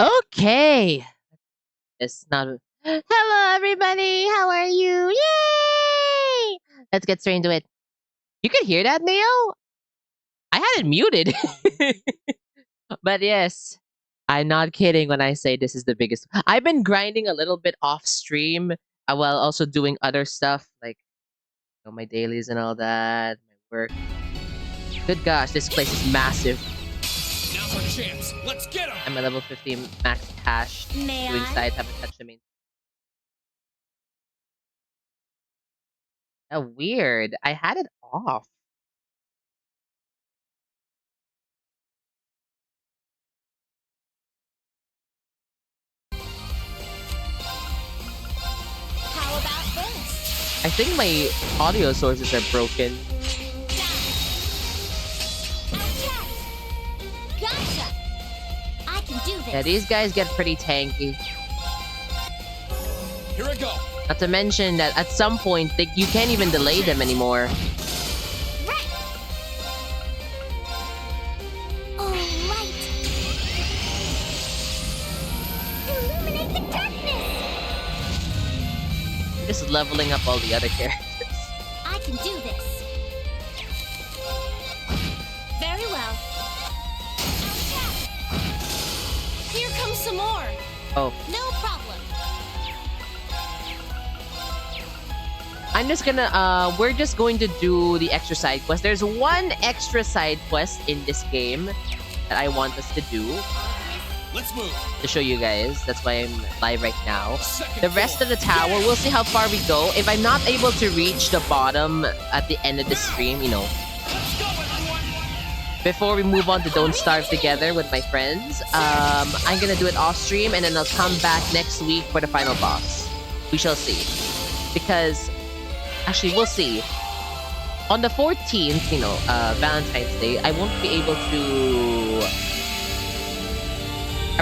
Okay. It's not. Hello, everybody. How are you? Yay! Let's get straight into it. You can hear that, Neo? I had it muted. But yes, I'm not kidding when I say this is the biggest. I've been grinding a little bit off stream while also doing other stuff like my dailies and all that, my work. Good gosh, this place is massive. Now's our chance. Let's get him. I'm a level 50 max cash. May Doing I? side, haven't touched the main. Oh, weird. I had it off. How about this? I think my audio sources are broken. Attack! Gotcha! I can do this. Yeah, these guys get pretty tanky. Here I go. Not to mention that at some point, you can't even delay them anymore. Right. All right. Illuminate the darkness. Just leveling up all the other characters. I can do this. Very well. Attack! Here comes some more. Oh, No problem. I'm just gonna, we're just going to do the extra side quest. There's one extra side quest in this game that I want us to do Let's move. to show you guys. That's why I'm live right now. Second The rest of floor. the tower, we'll see how far we go. If I'm not able to reach the bottom at the end of the stream, Let's go, everyone. before we move on to Don't Starve Together with my friends, I'm gonna do it off stream and then I'll come back next week for the final boss. We shall see. Because, actually, we'll see. On the 14th, Valentine's Day, I won't be able to...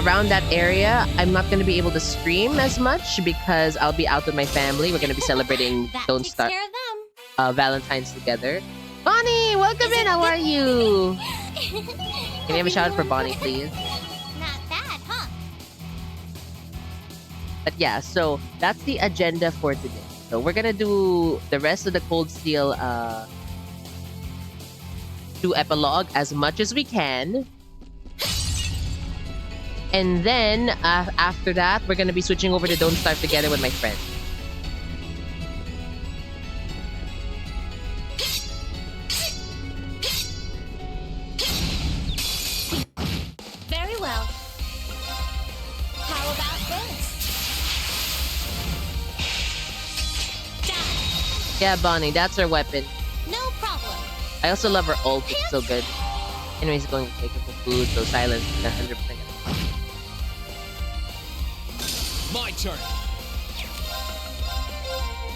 Around that area, I'm not gonna be able to stream as much because I'll be out with my family. We're gonna be celebrating That Don't takes Starve care of Valentine's together. Bonnie, welcome in. How are you? them. Can you have a shout out for Bonnie, please? Not bad, huh? But yeah, so that's the agenda for today. So we're gonna do the rest of the Cold Steel do epilogue as much as we can. And then after that, we're gonna be switching over to Don't Starve Together with my friend. Very well. How about this? Die. Yeah, Bonnie, that's her weapon. No problem. I also love her ult, it's so good. Anyways, going to take her for food, so silence is 100%. My turn.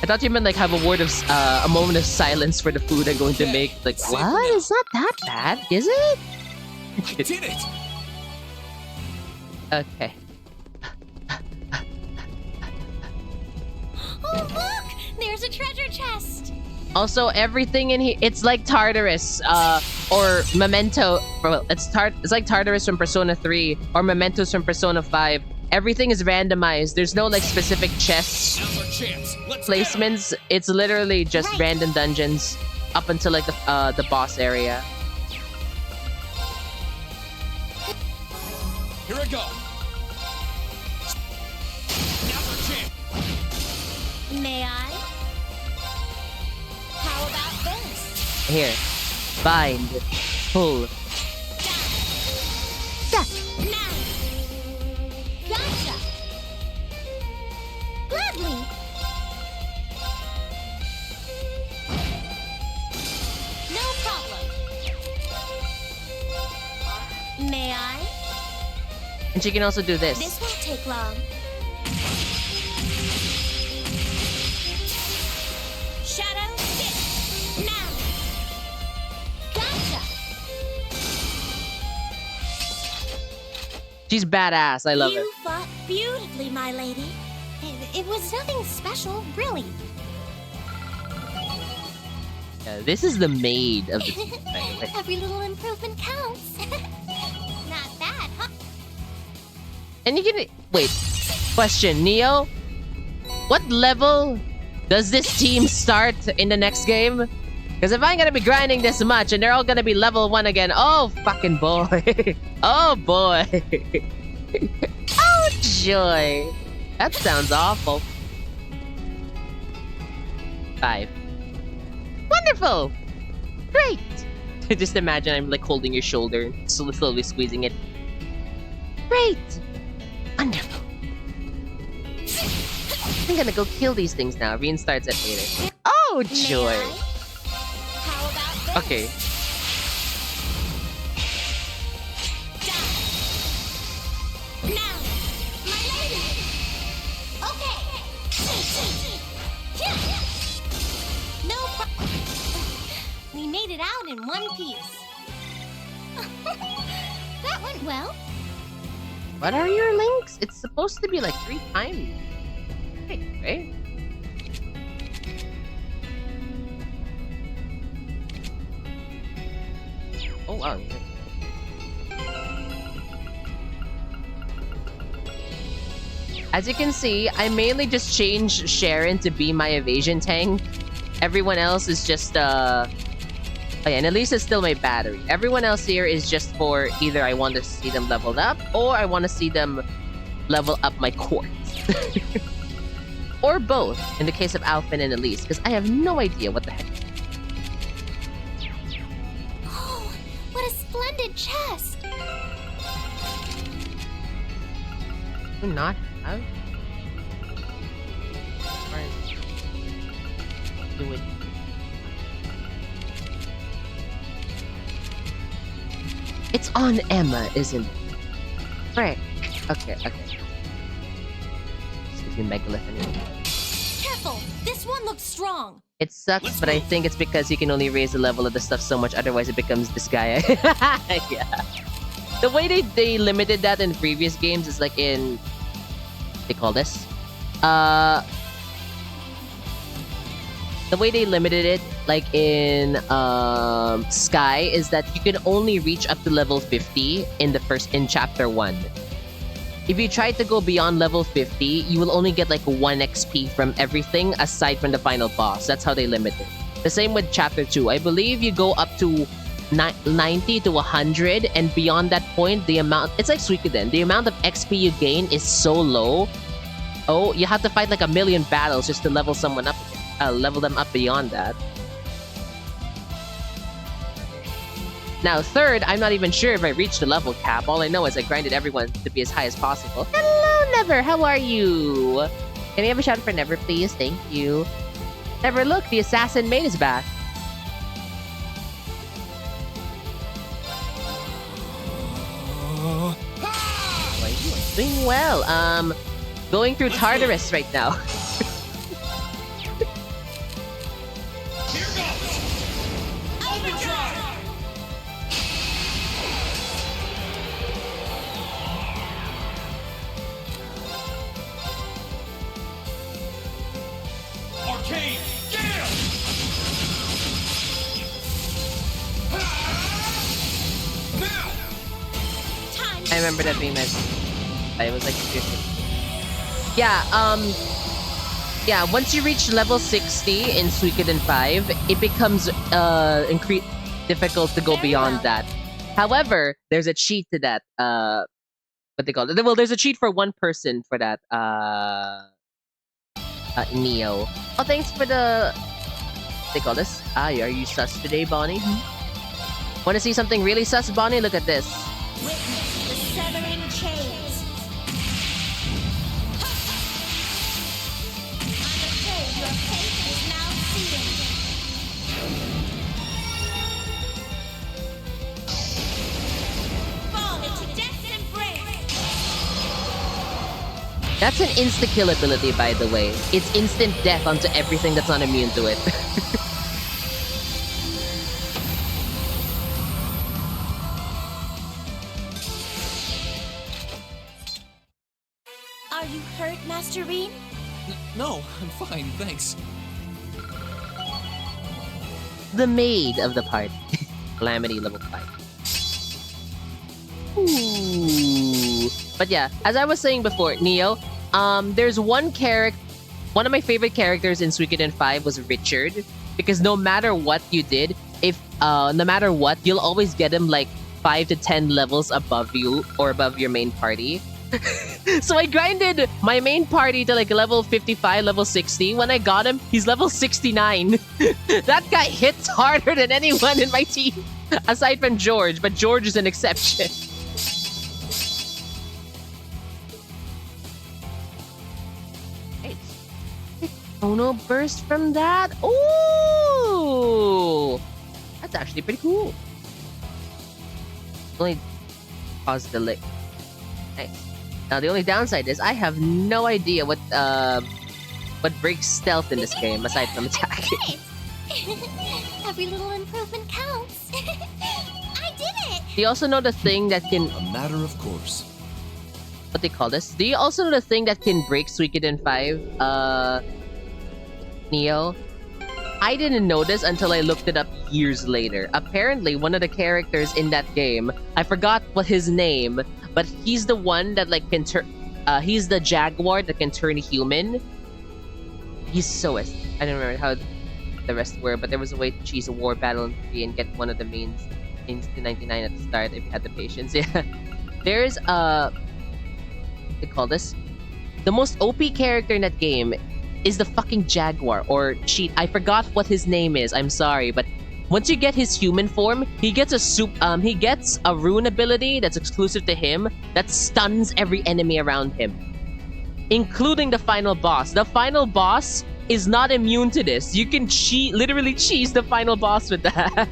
I thought you meant like have a word of a moment of silence for the food I'm going to make. Like, Save for what? now. It's not that bad, is it? I did it. Okay. Oh, look! There's a treasure chest. Also, everything in here, it's like Tartarus, or Memento. Well, it's like Tartarus from Persona 3 or Mementos from Persona 5. Everything is randomized. There's no like specific chests Now's our chance. Let's get 'em. placements. It's literally just Right. random dungeons up until like the boss area. Here I go. Now's our chance. May I? How about this? Here, bind, pull. Now. Gotcha. Gladly. No problem. May I? And she can also do this. This won't take long. Shadow Stick. Now. Gotcha. She's badass. I love You it. fought beautifully, my lady. It was nothing special, really. Yeah, this is the maid of the team, by the way. Every little improvement counts. Not bad, huh? And you can wait. Question, Neo. What level does this team start in the next game? Because if I'm gonna be grinding this much and they're all gonna be level 1 again, oh fucking boy. Oh boy. Oh joy. That sounds awful. 5. Wonderful! Great! Just imagine I'm like holding your shoulder, slowly squeezing it. Great! Wonderful. I'm gonna go kill these things now. Reinstarts it later. Oh joy! How about this? Okay. Now, my lady. Okay. No problem. We made it out in one piece. That went well. What are your links? It's supposed to be like 3 times. Right? Oh wow. As you can see, I mainly just changed Sharon to be my evasion tank. Everyone else is just oh yeah, and Elisa's still my battery. Everyone else here is just for either I want to see them leveled up or I want to see them level up my quartz. Or both, in the case of Alphen and Elise, because I have no idea what the heck. Oh, what a splendid chest. Do not have? Or do it. It's on Emma, isn't it? Frick. Okay. Excuse me, Megalith anyway. Careful, this one looks strong. It sucks, but I think it's because you can only raise the level of the stuff so much, otherwise it becomes this guy. Yeah. The way they limited that in previous games is like in... They call this? The way they limited it, like in Sky, is that you can only reach up to level 50 in chapter 1. If you try to go beyond level 50, you will only get like 1 XP from everything aside from the final boss. That's how they limit it. The same with chapter 2. I believe you go up to 90 to 100, and beyond that point, the amount... It's like Suikoden. The amount of XP you gain is so low. Oh, you have to fight like 1,000,000 battles just to level someone up again. Level them up beyond that. Now, third, I'm not even sure if I reached the level cap. All I know is I grinded everyone to be as high as possible. Hello, Never! How are you? Can we have a shout for Never, please? Thank you. Never, look! The assassin maid is back. How are you? Doing well. Going through Tartarus right now. Here goes! Overdrive! Arcane Gale! Now! Time. I remember that being nice. I was like, yeah, once you reach level 60 in Suikoden 5, it becomes difficult to go beyond that. However, there's a cheat to that. What they call it? Well, there's a cheat for one person for that. Neo. Oh, thanks for the... What they call this? Are you sus today, Bonnie? Want to see something really sus, Bonnie? Look at this. Witness the severing chains. I'm afraid your fate is now sealed. Fall into death's embrace. That's an insta-kill ability, by the way. It's instant death onto everything that's not immune to it. Are you hurt, Master Rean? No, I'm fine, thanks. The maid of the party. Calamity level 5. Ooh. But yeah, as I was saying before, Neo, there's one of my favorite characters in Suikoden 5 was Richard, because no matter what you did, if no matter what, you'll always get him like 5 to 10 levels above you or above your main party. So I grinded my main party to like level 55, level 60. When I got him, he's level 69. That guy hits harder than anyone in my team, aside from George, but George is an exception. Hey, Tono burst from that? Ooh! That's actually pretty cool. Only pause the lick. Nice. Now the only downside is I have no idea what breaks stealth in this game aside from attacking. Every little improvement counts. I did it! Do you also know the thing that can A matter of course. what they call this? Do you also know the thing that can break Suikoden 5? Neo? I didn't notice until I looked it up years later. Apparently, one of the characters in that game, I forgot what his name, but he's the one that like can turn. He's the jaguar that can turn human. He's Soist. I don't remember how the rest were, but there was a way to cheese a war battle in 3 and get one of the mains to 99 at the start if you had the patience. Yeah, there's what they call this. The most OP character in that game is the fucking jaguar or cheat. I forgot what his name is. I'm sorry, but once you get his human form, he gets he gets a rune ability that's exclusive to him that stuns every enemy around him, including the final boss. The final boss is not immune to this. You can literally cheese the final boss with that.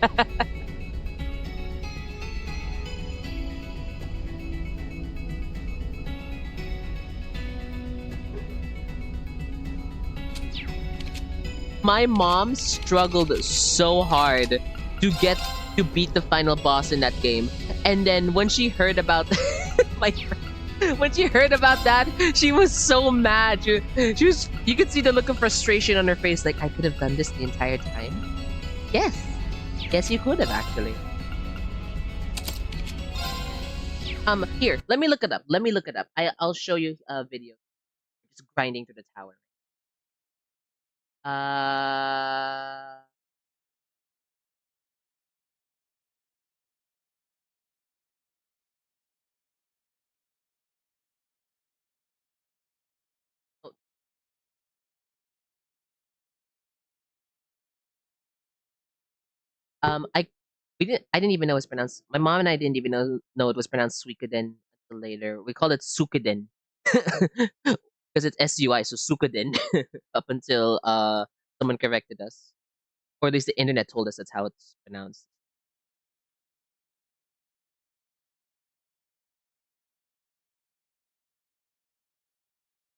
My mom struggled so hard to beat the final boss in that game, and then when she heard about my when she heard about that, she was so mad. She was, you could see the look of frustration on her face, like, I could have done this the entire time. Yes, you could have actually. Here, let me look it up. I'll show you a video. Just grinding through the tower. Uh. Oh, I I didn't even know it was pronounced. My mom and I didn't even know it was pronounced Suikoden until later. We called it Suikoden because it's SUI, so Suikoden. Up until someone corrected us, or at least the internet told us that's how it's pronounced.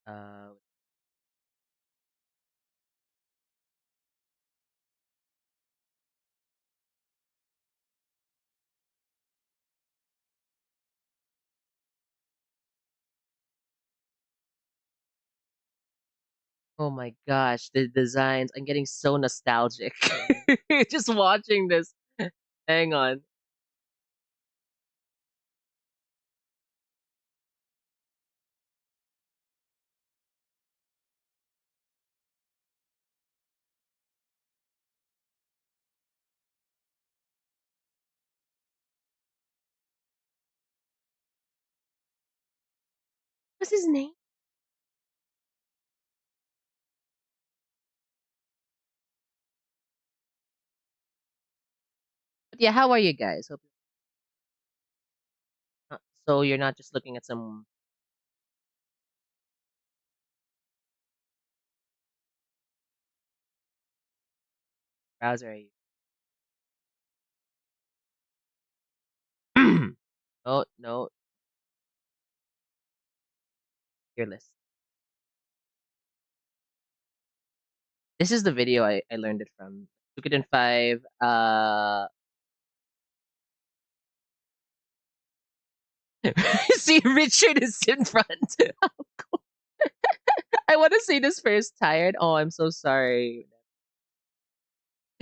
Uh, oh my gosh, the designs! I'm getting so nostalgic just watching this. Hang on. What's his name? But yeah, how are you guys? Hope so. You're not just looking at some browser, are you? Oh no, your list. This is the video I learned it from. Suikoden 5. See, Richard is in front. I want to see this first tired. Oh, I'm so sorry.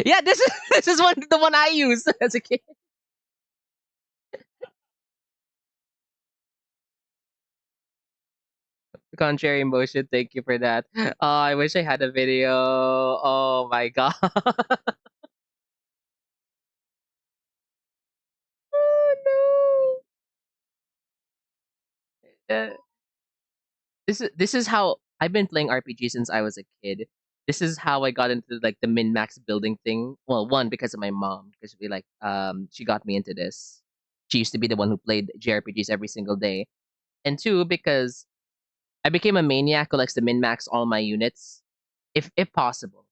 Yeah, this is this is the one I used as a kid. Contrary motion, thank you for that. Oh, I wish I had a video. Oh my god. Oh no. This is how I've been playing RPG since I was a kid. This is how I got into like the min max building thing. Well, one because of my mom, because we like she got me into this. She used to be the one who played JRPGs every single day. And two, because I became a maniac who likes to min max all my units, if possible.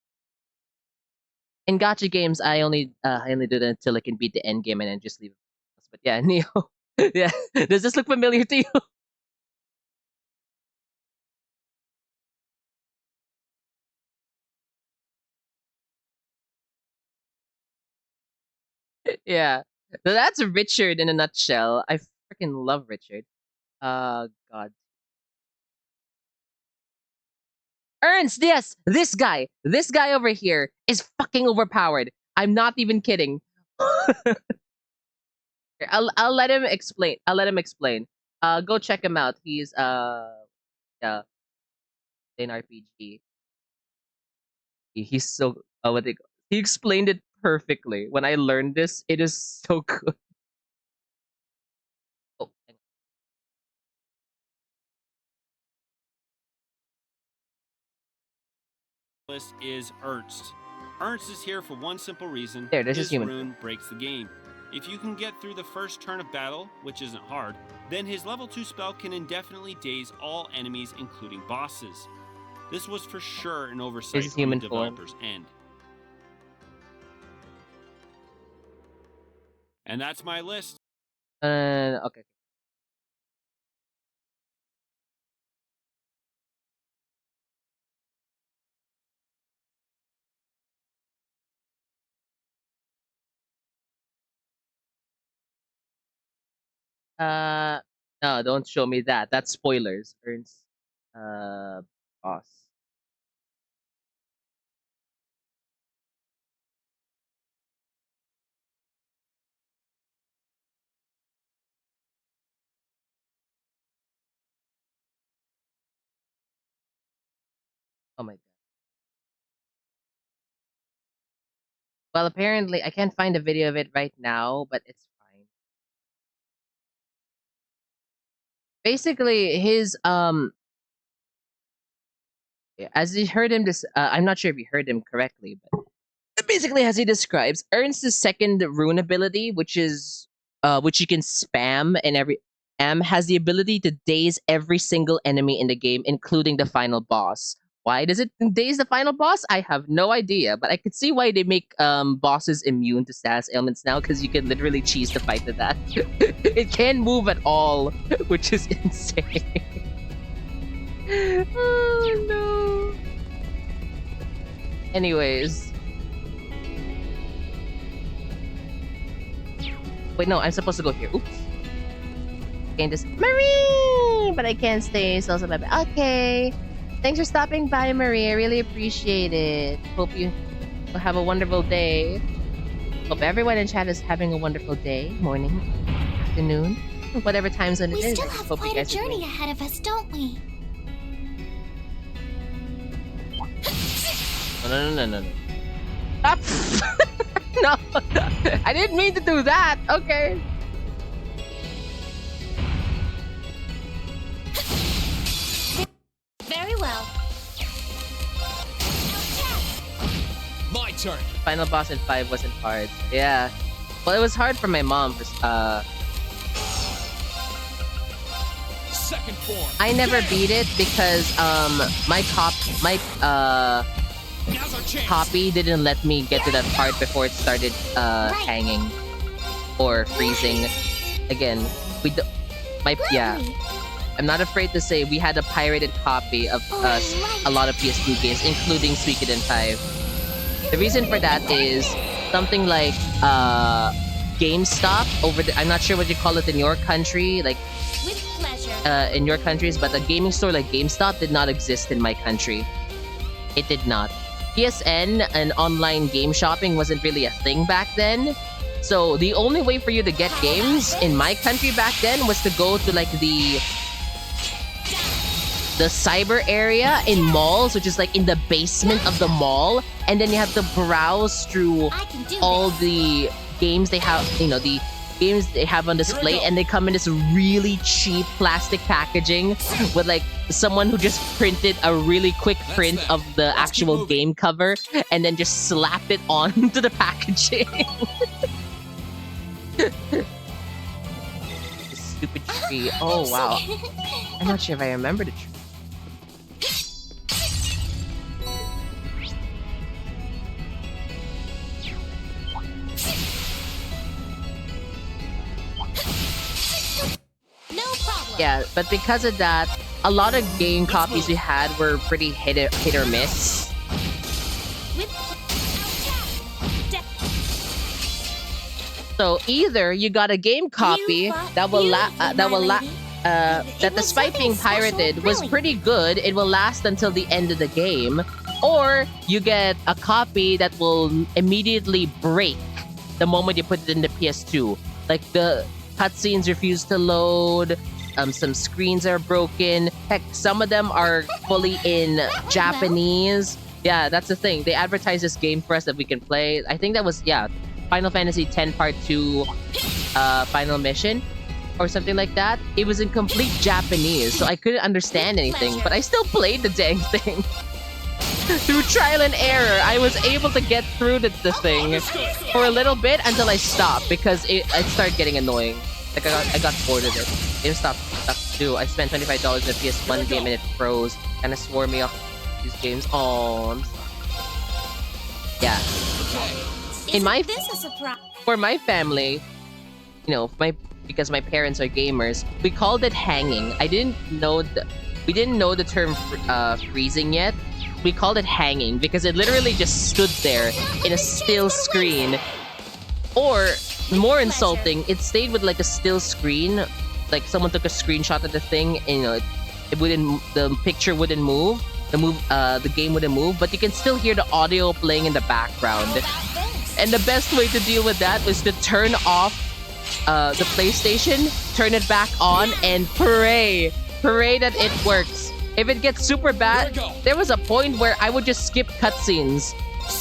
In gacha games, I only do that until I can beat the end game and then just leave. But yeah, Neo. Yeah, does this look familiar to you? Yeah. So that's Richard in a nutshell. I freaking love Richard. God. Ernst, yes, this guy over here is fucking overpowered. I'm not even kidding. I'll let him explain. I'll let him explain. Go check him out. He's yeah, in RPG. He's so he explained it perfectly. When I learned this, it is so good. Oh, list is Ernst. Ernst is here for one simple reason. There, this is his human. rune breaks the game. If you can get through the first turn of battle, which isn't hard, then his level 2 spell can indefinitely daze all enemies, including bosses. This was for sure an oversight This is on human the form. developer's end. And that's my list. Okay. Uh, no, don't show me that. That's spoilers. Ernst, boss. Oh my god. Well, apparently I can't find a video of it right now, but it's fine. Basically, his as you heard him I'm not sure if you heard him correctly, but basically as he describes, Ernst's second rune ability, which you can spam and every has the ability to daze every single enemy in the game, including the final boss. Why does it daze the final boss? I have no idea, but I could see why they make bosses immune to status ailments now, because you can literally cheese the fight with that. It can't move at all, which is insane. Oh no. Anyways. Wait, no, I'm supposed to go here. Oops. Can't just Marie, but I can't stay. So also, okay. Thanks for stopping by, Marie. I really appreciate it. Hope you will have a wonderful day. Hope everyone in chat is having a wonderful day, morning, afternoon, whatever time zone it We is. still have Hope you quite a guys are journey doing- ahead of us, don't we? No. Ah, no, I didn't mean to do that. Okay. Very well. My turn. Final boss in 5 wasn't hard. Yeah. Well, it was hard for my mom. Second form. I never beat it because my Now's our chance. copy didn't let me get to that part before it started hanging or freezing. Again, yeah. Lovely. I'm not afraid to say we had a pirated copy of a lot of PS2 games, including Suikoden 5. The reason for that is something like GameStop I'm not sure what you call it in your country, like With pleasure. in your countries, but a gaming store like GameStop did not exist in my country. It did not. PSN and online game shopping wasn't really a thing back then. So the only way for you to get games in my country back then was to go to like the the cyber area in malls, which is like in the basement of the mall, and then you have to browse through I can do all this. the games they have, the games they have on display, and they come in this really cheap plastic packaging with like someone who just printed a really quick print that. of the Let's keep actual moving. game cover and then just slapped it onto the packaging. Stupid tree. Oh wow. I'm not sure if I remember the tree. No problem. Yeah, but because of that, a lot of game copies we had were pretty hit or miss. With So either you got a game copy that despite being pirated was pretty good, it will last until the end of the game, or you get a copy that will immediately break the moment you put it in the PS2. Like the cutscenes refuse to load, some screens are broken. Heck, some of them are fully in Japanese. Yeah, that's the thing. They advertise this game for us that we can play. I think that was, Final Fantasy X Part 2 final mission or something like that. It was in complete Japanese, so I couldn't understand anything, but I still played the dang thing. Through trial and error, I was able to get through the thing for a little bit until I stopped because it started getting annoying. Like I got bored of it. It stopped too. I spent $25 on a PS1 game and it froze. Kind of swore me off these games. Oh, yeah. In my this a surprise? For my family, because my parents are gamers, we called it hanging. We didn't know the term freezing yet. We called it hanging because it literally just stood there in a still screen. Or more insulting, it stayed with like a still screen. Like someone took a screenshot of the thing and the picture wouldn't move. The game wouldn't move, but you can still hear the audio playing in the background. And the best way to deal with that was to turn off the PlayStation, turn it back on, and pray that it works. If it gets super bad, there was a point where I would just skip cutscenes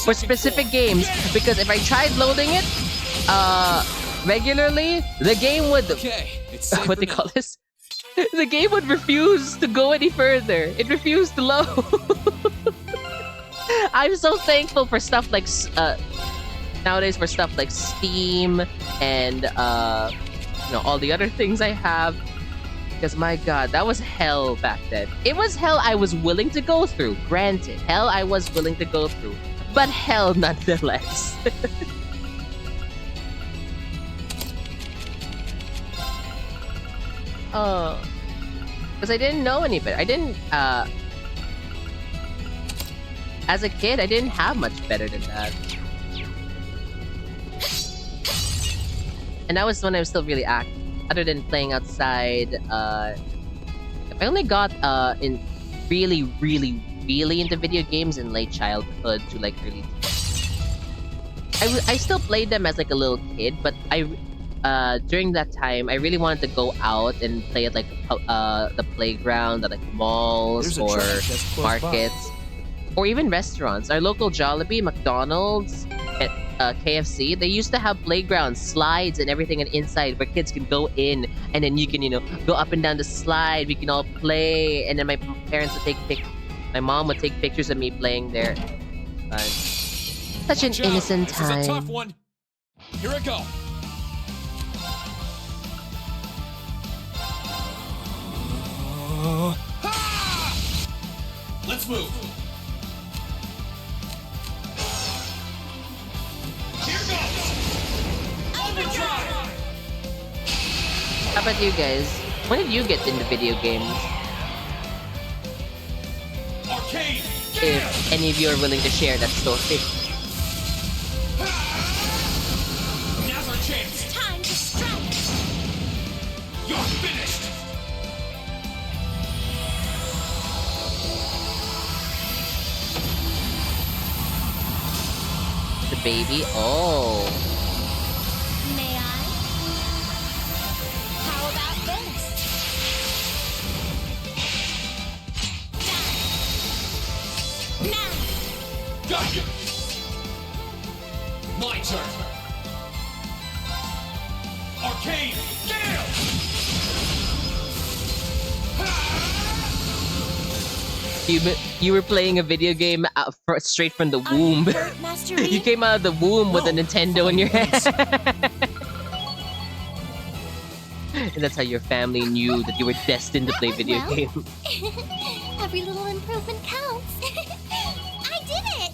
for specific games because if I tried loading it regularly, the game would what they call this? The game would refuse to go any further. It refused to load. I'm so thankful for stuff like nowadays for stuff like Steam and all the other things I have. Because my god, that was hell back then. It was hell I was willing to go through. Granted, hell I was willing to go through. But hell nonetheless. Oh. Because I didn't know any better. I didn't, as a kid, I didn't have much better than that. And that was when I was still really active. Other than playing outside, I only got in really into video games in late childhood to like early I still played them as like a little kid, but during that time I really wanted to go out and play at like the playground at like malls or markets or even restaurants. Our local Jollibee, McDonald's, KFC, they used to have playgrounds, slides, and everything inside where kids can go in, and then you can, go up and down the slide. We can all play, and then my parents would take my mom would take pictures of me playing there. Such an innocent time. This is a tough one. Here I go. Let's move. How about you guys? When did you get into video games? Arcade. If any of you are willing to share that story. Now's our chance. Time to strike. You're finished. The baby? Oh. May I? How about this? Epilogue! My turn! Arcane Gale! You were playing a video game straight from the womb. Master You Reed? came out of the womb with a No, Nintendo in your fine, hand. And that's how your family knew that you were destined to play video Well. games. Every little improvement counts. I did it!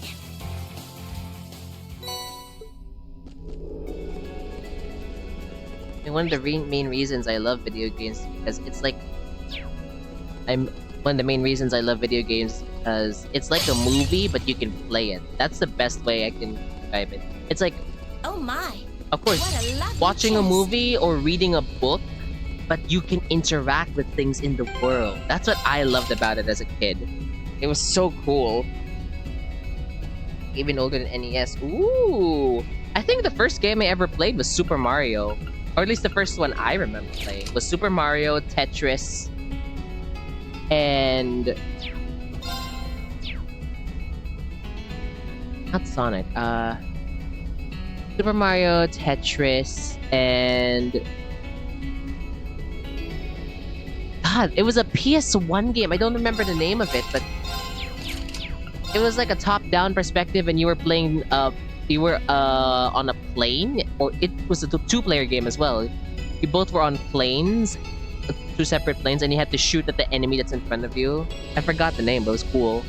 And one of the main reasons I love video games is because it's like one of the main reasons I love video games is because it's like a movie, but you can play it. That's the best way I can describe it. It's like, Oh my. of course, What a lovely watching a chest. movie or reading a book, but you can interact with things in the world. That's what I loved about it as a kid. It was so cool. Even older than NES. Ooh! I think the first game I ever played was Super Mario. Or at least the first one I remember playing was Super Mario, Tetris, and... not Sonic. Super Mario, Tetris, and... God, it was a PS1 game. I don't remember the name of it, but... it was like a top-down perspective and you were playing, you were on a plane, or it was a two-player game as well. You both were on planes, two separate planes, and you had to shoot at the enemy that's in front of you. I forgot the name, but it was cool.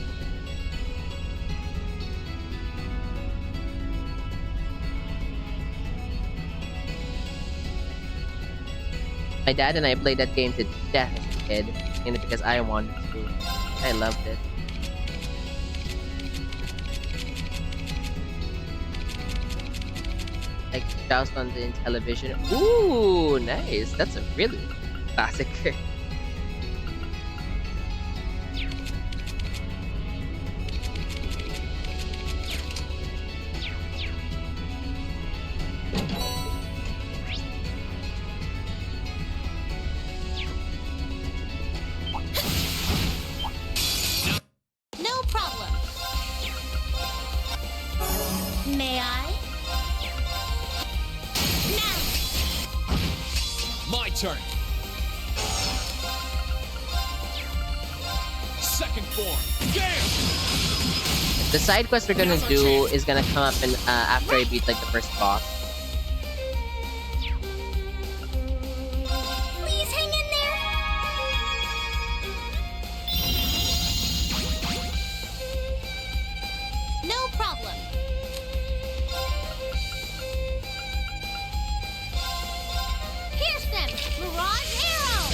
My dad and I played that game to death as a kid, mainly because I wanted to. I loved it. Like Joust on the television. Ooh, nice. That's a really classic. No problem. May I? Now! My turn! Second form, Gale! The side quest we're gonna do is gonna come up in after I beat like the first boss. Please hang in there! No problem. Pierce them! Mirage arrow!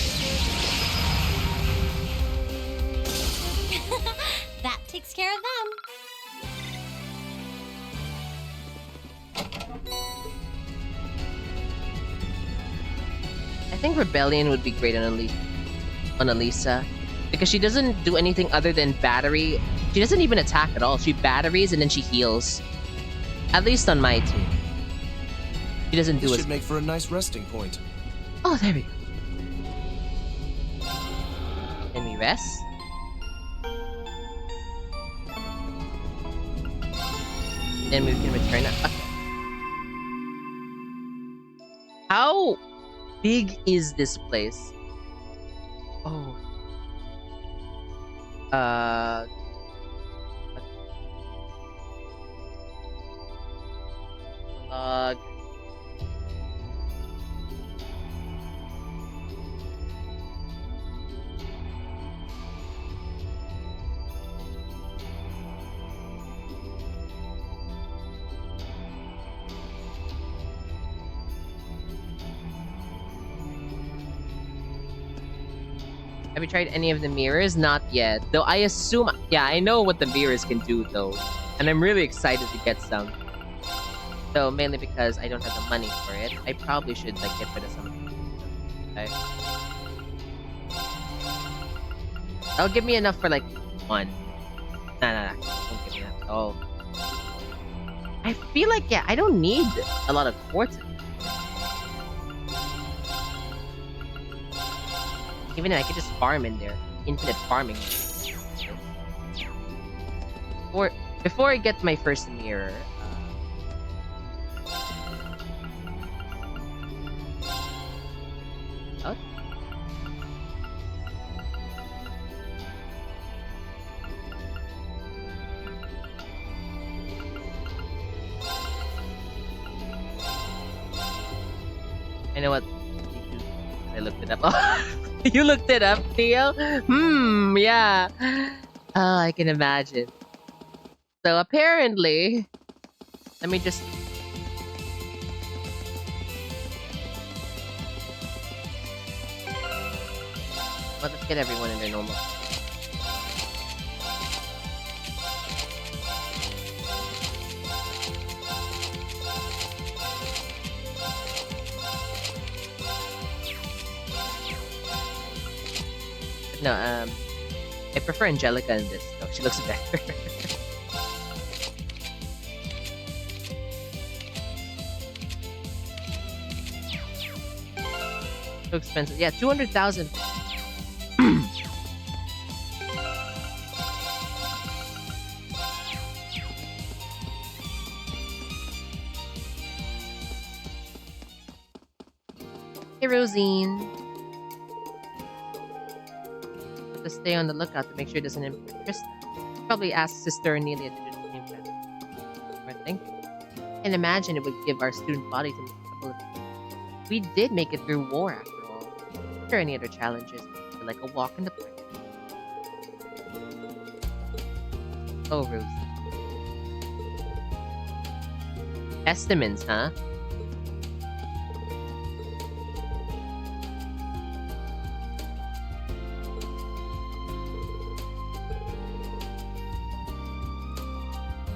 That takes care of them. I think Rebellion would be great on Elisa, because she doesn't do anything other than battery. She doesn't even attack at all. She batteries and then she heals. At least on my team. She doesn't do This as... should make for a nice resting point. Oh, there we go. Can we rest? Then we can return it. Okay. How big is this place? Oh. Epilogue. Have you tried any of the mirrors? Not yet. Though I assume... yeah, I know what the mirrors can do, though. And I'm really excited to get some. So, mainly because I don't have the money for it. I probably should, like, get rid of some. Okay. That'll give me enough for, like, one. Nah. Don't give me enough. Oh. I feel like, yeah, I don't need a lot of quartz. Even if I could just farm in there. Infinite farming. Or Before I get my first mirror, oh, I know what. I looked it up. Oh, you looked it up, Theo? Yeah. Oh, I can imagine. So apparently, let me just. Well, let's get everyone in their normal. No, I prefer Angelica in this. No, she looks better. So expensive. Yeah, 200,000. Hey, Rosine. Have to stay on the lookout to make sure it doesn't impact Krista. Probably ask Sister Anelia to do the same thing. I think. And imagine it would give our student body to ability. We did make it through war after all. If there are any other challenges, they're like a walk in the park. Oh, Rosie. Estimants, huh?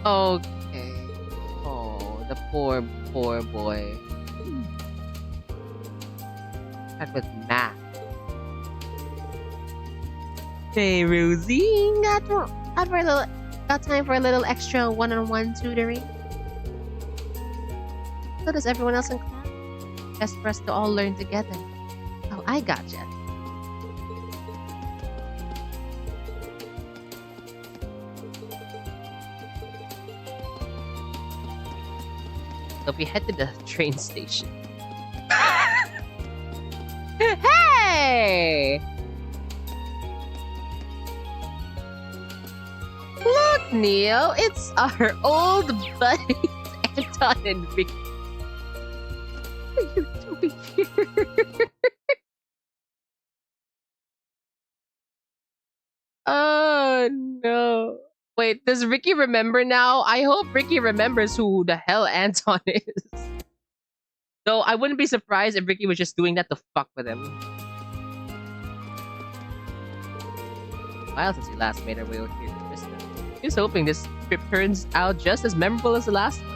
Okay. Oh, the poor boy. Back with math. Hey, Rosie, got time for a little extra one-on-one tutoring? So does everyone else in class. Best for us to all learn together. Oh, I gotcha. So we head to the train station. Hey! Look, Neo, it's our old buddies, Anton and Vicky. What are you doing here? Oh no. Wait, does Ricky remember now? I hope Ricky remembers who the hell Anton is. Though I wouldn't be surprised if Ricky was just doing that to fuck with him. A while since we last made our way over here to Krista. He's hoping this trip turns out just as memorable as the last one.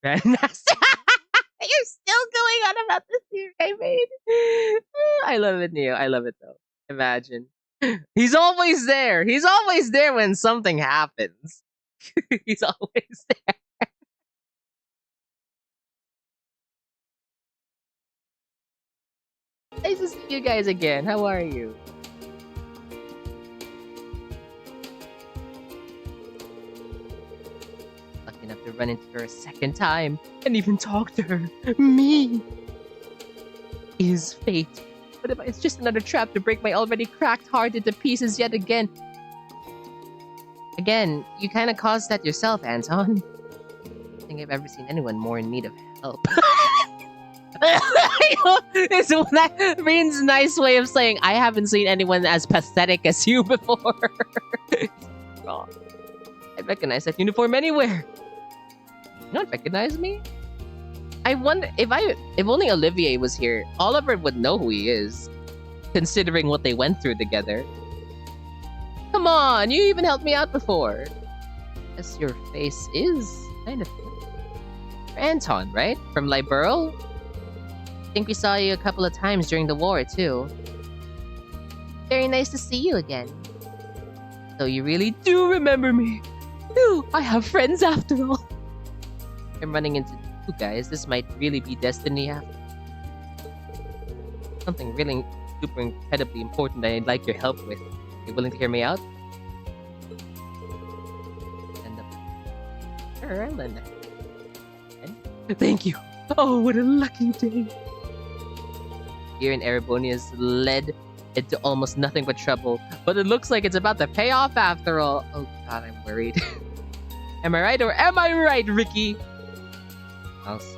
Fantastic! You're still going on about the theory I made. I love it, Neo. I love it though. Imagine. He's always there. He's always there when something happens. He's always there. Nice to see you guys again. How are you? Lucky enough to run into her a second time and even talk to her. Me is fate. What if it's just another trap to break my already cracked heart into pieces yet again? Again, you kind of caused that yourself, Anton. I don't think I've ever seen anyone more in need of help. It's Reen's nice way of saying I haven't seen anyone as pathetic as you before. Oh, I recognize that uniform anywhere. You don't recognize me? I wonder if only Olivier was here, Oliver would know who he is, considering what they went through together. Come on, you even helped me out before. Guess your face is kind of Anton, right? From Liberal? I think we saw you a couple of times during the war, too. Very nice to see you again. So you really do remember me. Phew, I have friends after all. I'm running into you guys. This might really be destiny after. Something really super incredibly important that I'd like your help with. You willing to hear me out? And sure, I'll lend a hand. Thank you. Oh, what a lucky day. Here in Erebonia's led into almost nothing but trouble, but it looks like it's about to pay off after all. Oh god, I'm worried. Am I right or am I right, Ricky? I'll see.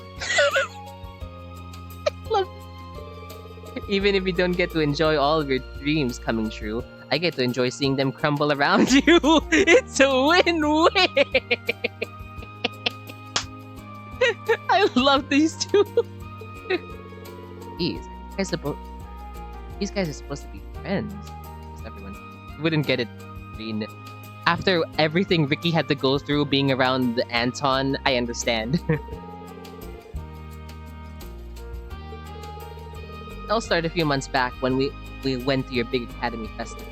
Love. Even if you don't get to enjoy all of your dreams coming true, I get to enjoy seeing them crumble around you. It's a win-win. I love these two. Jeez, these guys are supposed to be friends. Just everyone wouldn't get it. I mean, after everything Ricky had to go through being around Anton, I understand. It all started a few months back when we went to your big academy festival.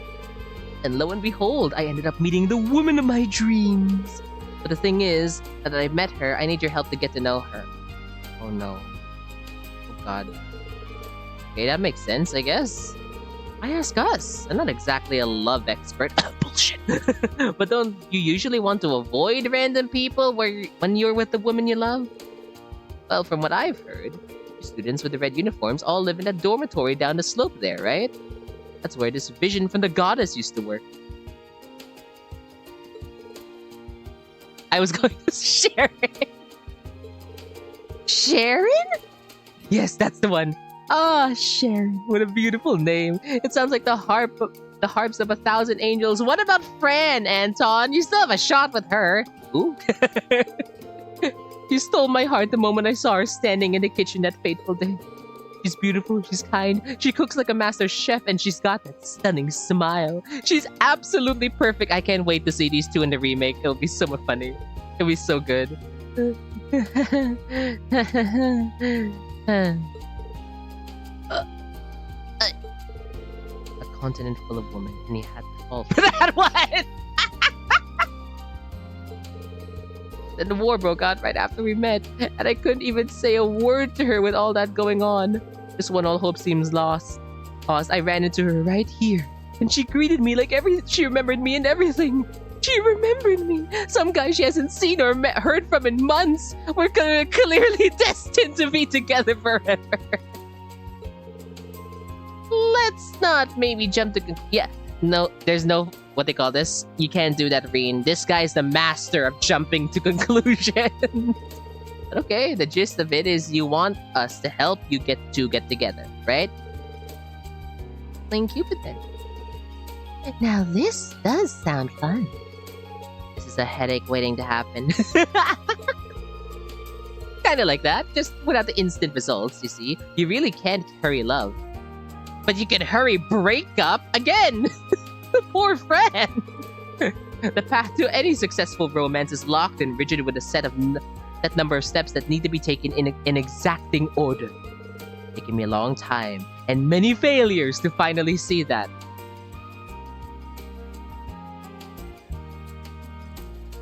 And lo and behold, I ended up meeting the woman of my dreams. But the thing is, that I met her, I need your help to get to know her. Oh no. Oh god. Okay, that makes sense, I guess. Why ask us? I'm not exactly a love expert. Bullshit. But don't you usually want to avoid random people when you're with the woman you love? Well, from what I've heard, students with the red uniforms all live in a dormitory down the slope there, right? That's where this vision from the goddess used to work. I was going to Sharon. Sharon? Yes, that's the one. Ah, Sharon. What a beautiful name. It sounds like the harps of 1,000 angels. What about Fran, Anton? You still have a shot with her. Ooh. You stole my heart the moment I saw her standing in the kitchen that fateful day. She's beautiful, she's kind, she cooks like a master chef, and she's got that stunning smile. She's absolutely perfect. I can't wait to see these two in the remake. It'll be so much funny. It'll be so good. A continent full of women, and he had to fall for that one! Then the war broke out right after we met, and I couldn't even say a word to her with all that going on. Just when all hope seems lost, I ran into her right here, and she greeted me like she remembered me and everything. She remembered me. Some guy she hasn't seen or heard from in months. We're clearly destined to be together forever. Let's not maybe jump to no, there's no, what they call this? You can't do that, Reen. This guy's the master of jumping to conclusions. But okay, the gist of it is you want us to help you get together, right? Playing Cupid then. Now this does sound fun. This is a headache waiting to happen. Kinda like that, just without the instant results, you see. You really can't hurry love. But you can hurry breakup again! Poor friend! The path to any successful romance is locked and rigid with a set number of steps that need to be taken in exacting order. It's taken me a long time and many failures to finally see that.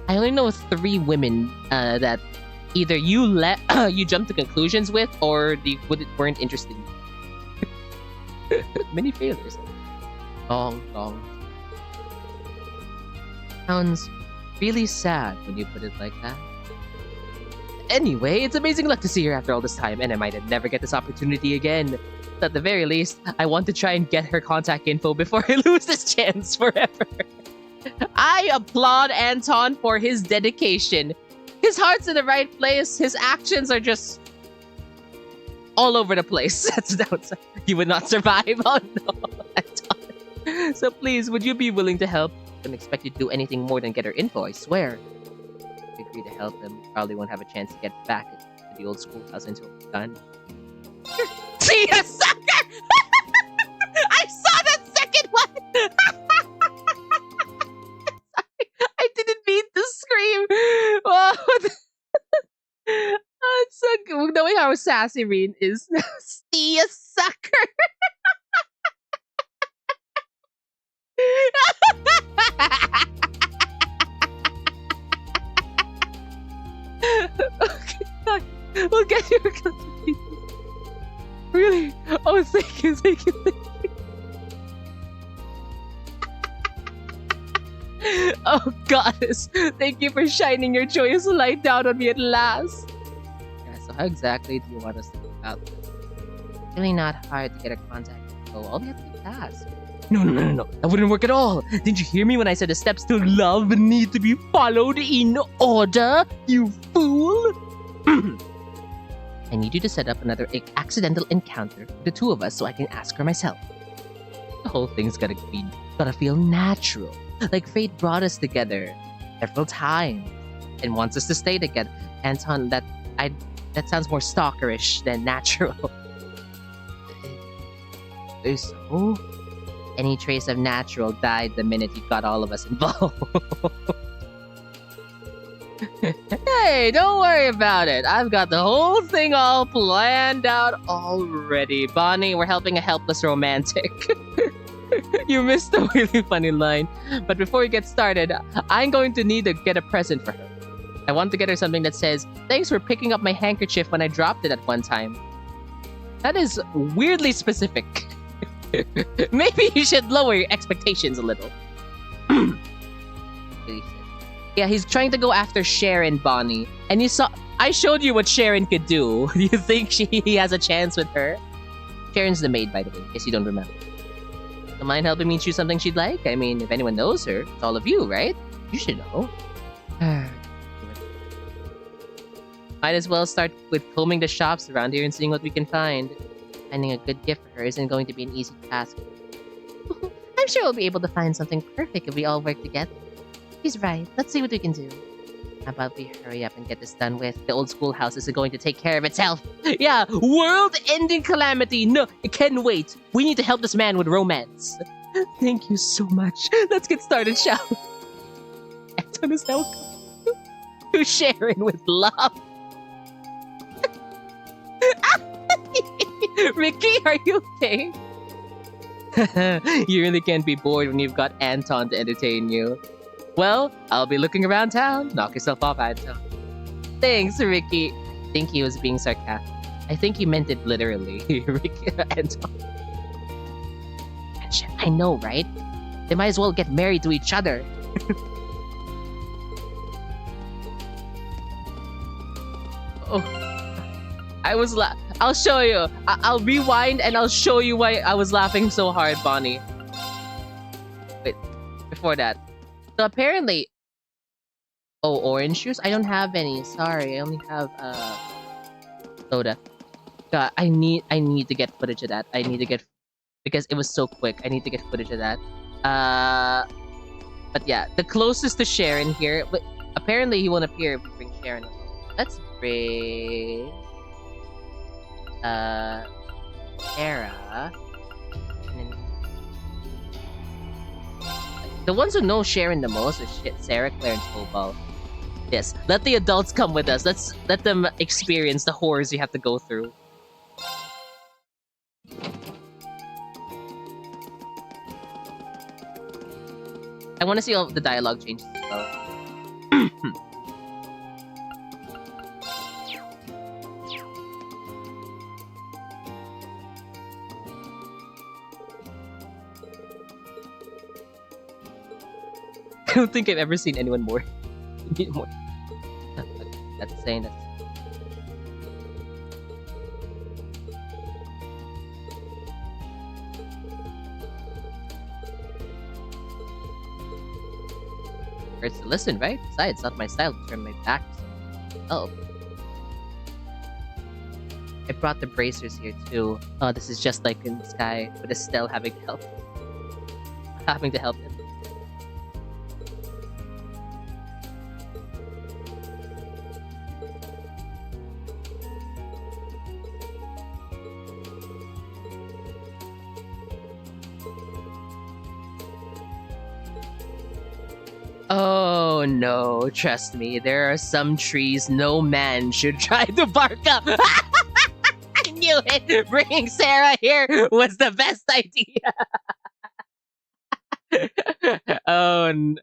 I only know 3 women that either you jumped to conclusions with or weren't interested in. Many failures. Long. Sounds really sad when you put it like that. Anyway, it's amazing luck to see her after all this time, and I might never get this opportunity again. But at the very least, I want to try and get her contact info before I lose this chance forever. I applaud Anton for his dedication. His heart's in the right place. His actions are just all over the place. That's the downside. You would not survive. Oh no, Anton. So please, would you be willing to help? I don't expect you to do anything more than get her info, I swear. If you agree to help them, probably won't have a chance to get back to the old schoolhouse until it's done. See ya, sucker! I saw that second one! Sorry, I didn't mean to scream. Oh, it's so good. Knowing how sassy Reen is now. See ya, sucker! Okay, fine. We'll get your contact details. Really? Oh, thank you. Oh, goddess, thank you for shining your joyous light down on me at last. Yeah, so how exactly do you want us to go about this? It's really not hard to get a contact info. All we have to do is ask. No. That wouldn't work at all. Didn't you hear me when I said the steps to love need to be followed in order, you fool? I need you to set up another accidental encounter with the two of us so I can ask her myself. The whole thing's gotta feel natural. Like fate brought us together several times and wants us to stay together. Anton, that sounds more stalkerish than natural. So, any trace of natural died the minute you got all of us involved. Hey, don't worry about it. I've got the whole thing all planned out already. Bonnie, we're helping a helpless romantic. You missed a really funny line. But before we get started, I'm going to need to get a present for her. I want to get her something that says, "Thanks for picking up my handkerchief when I dropped it at one time." That is weirdly specific. Maybe you should lower your expectations a little. Yeah, he's trying to go after Sharon, Bonnie. And I showed you what Sharon could do. Do you think he has a chance with her? Sharon's the maid, by the way, in case you don't remember. Don't mind helping me choose something she'd like? I mean, if anyone knows her, it's all of you, right? You should know. Might as well start with combing the shops around here and seeing what we can find. Finding a good gift for her isn't going to be an easy task. I'm sure we'll be able to find something perfect if we all work together. He's right. Let's see what we can do. How about we hurry up and get this done with? The old schoolhouse is going to take care of itself. Yeah, world-ending calamity. No, it can wait. We need to help this man with romance. Thank you so much. Let's get started, shall we? Anton is now to Sharon with love. Ricky, are you okay? You really can't be bored when you've got Anton to entertain you. Well, I'll be looking around town. Knock yourself off, Anton. Thanks, Ricky. I think he was being sarcastic. I think he meant it literally, Ricky, Anton. I know, right? They might as well get married to each other. Oh. I'll show you. I'll rewind and I'll show you why I was laughing so hard, Bonnie. Wait, before that. So apparently... Oh, orange juice? I don't have any. Sorry, I only have, soda. God, I need to get footage of that. I need to get... Because it was so quick. I need to get footage of that. But yeah, the closest to Sharon here... But apparently he won't appear if we bring Sharon. Let's bring... Sarah. And then... The ones who know Sharon the most is Sarah, Claire, and Tobal. Yes, let the adults come with us. Let them experience the horrors you have to go through. I want to see all the dialogue changes as well. I don't think I've ever seen anyone more. More. That's saying that. Hurts to listen, right? Besides, it's not my style to turn my back. Oh. I brought the bracers here too. Oh, this is just like in the sky with Estelle having to help him. Oh no, trust me, there are some trees no man should try to bark up. I knew it! Bringing Sarah here was the best idea. And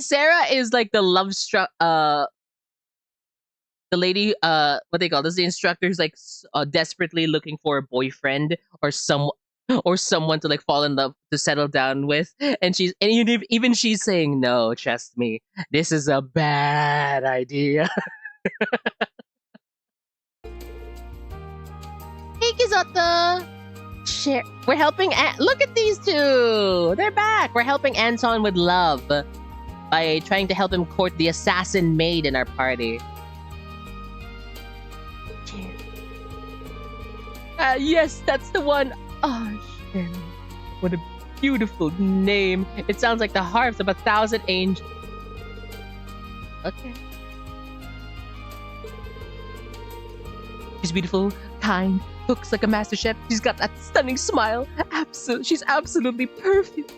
Sarah is like the the lady, what they call this, the instructor who's like desperately looking for a boyfriend or or someone to like fall in love to settle down with, and even she's saying no. Trust me, this is a bad idea. Hey, Kizoto! Share. We're helping. Look at these two. They're back. We're helping Anton with love by trying to help him court the assassin maid in our party. Yes, that's the one. Oh, Sharon. What a beautiful name. It sounds like the harps of 1,000 angels. Okay. She's beautiful, kind, looks like a master chef. She's got that stunning smile. She's absolutely perfect.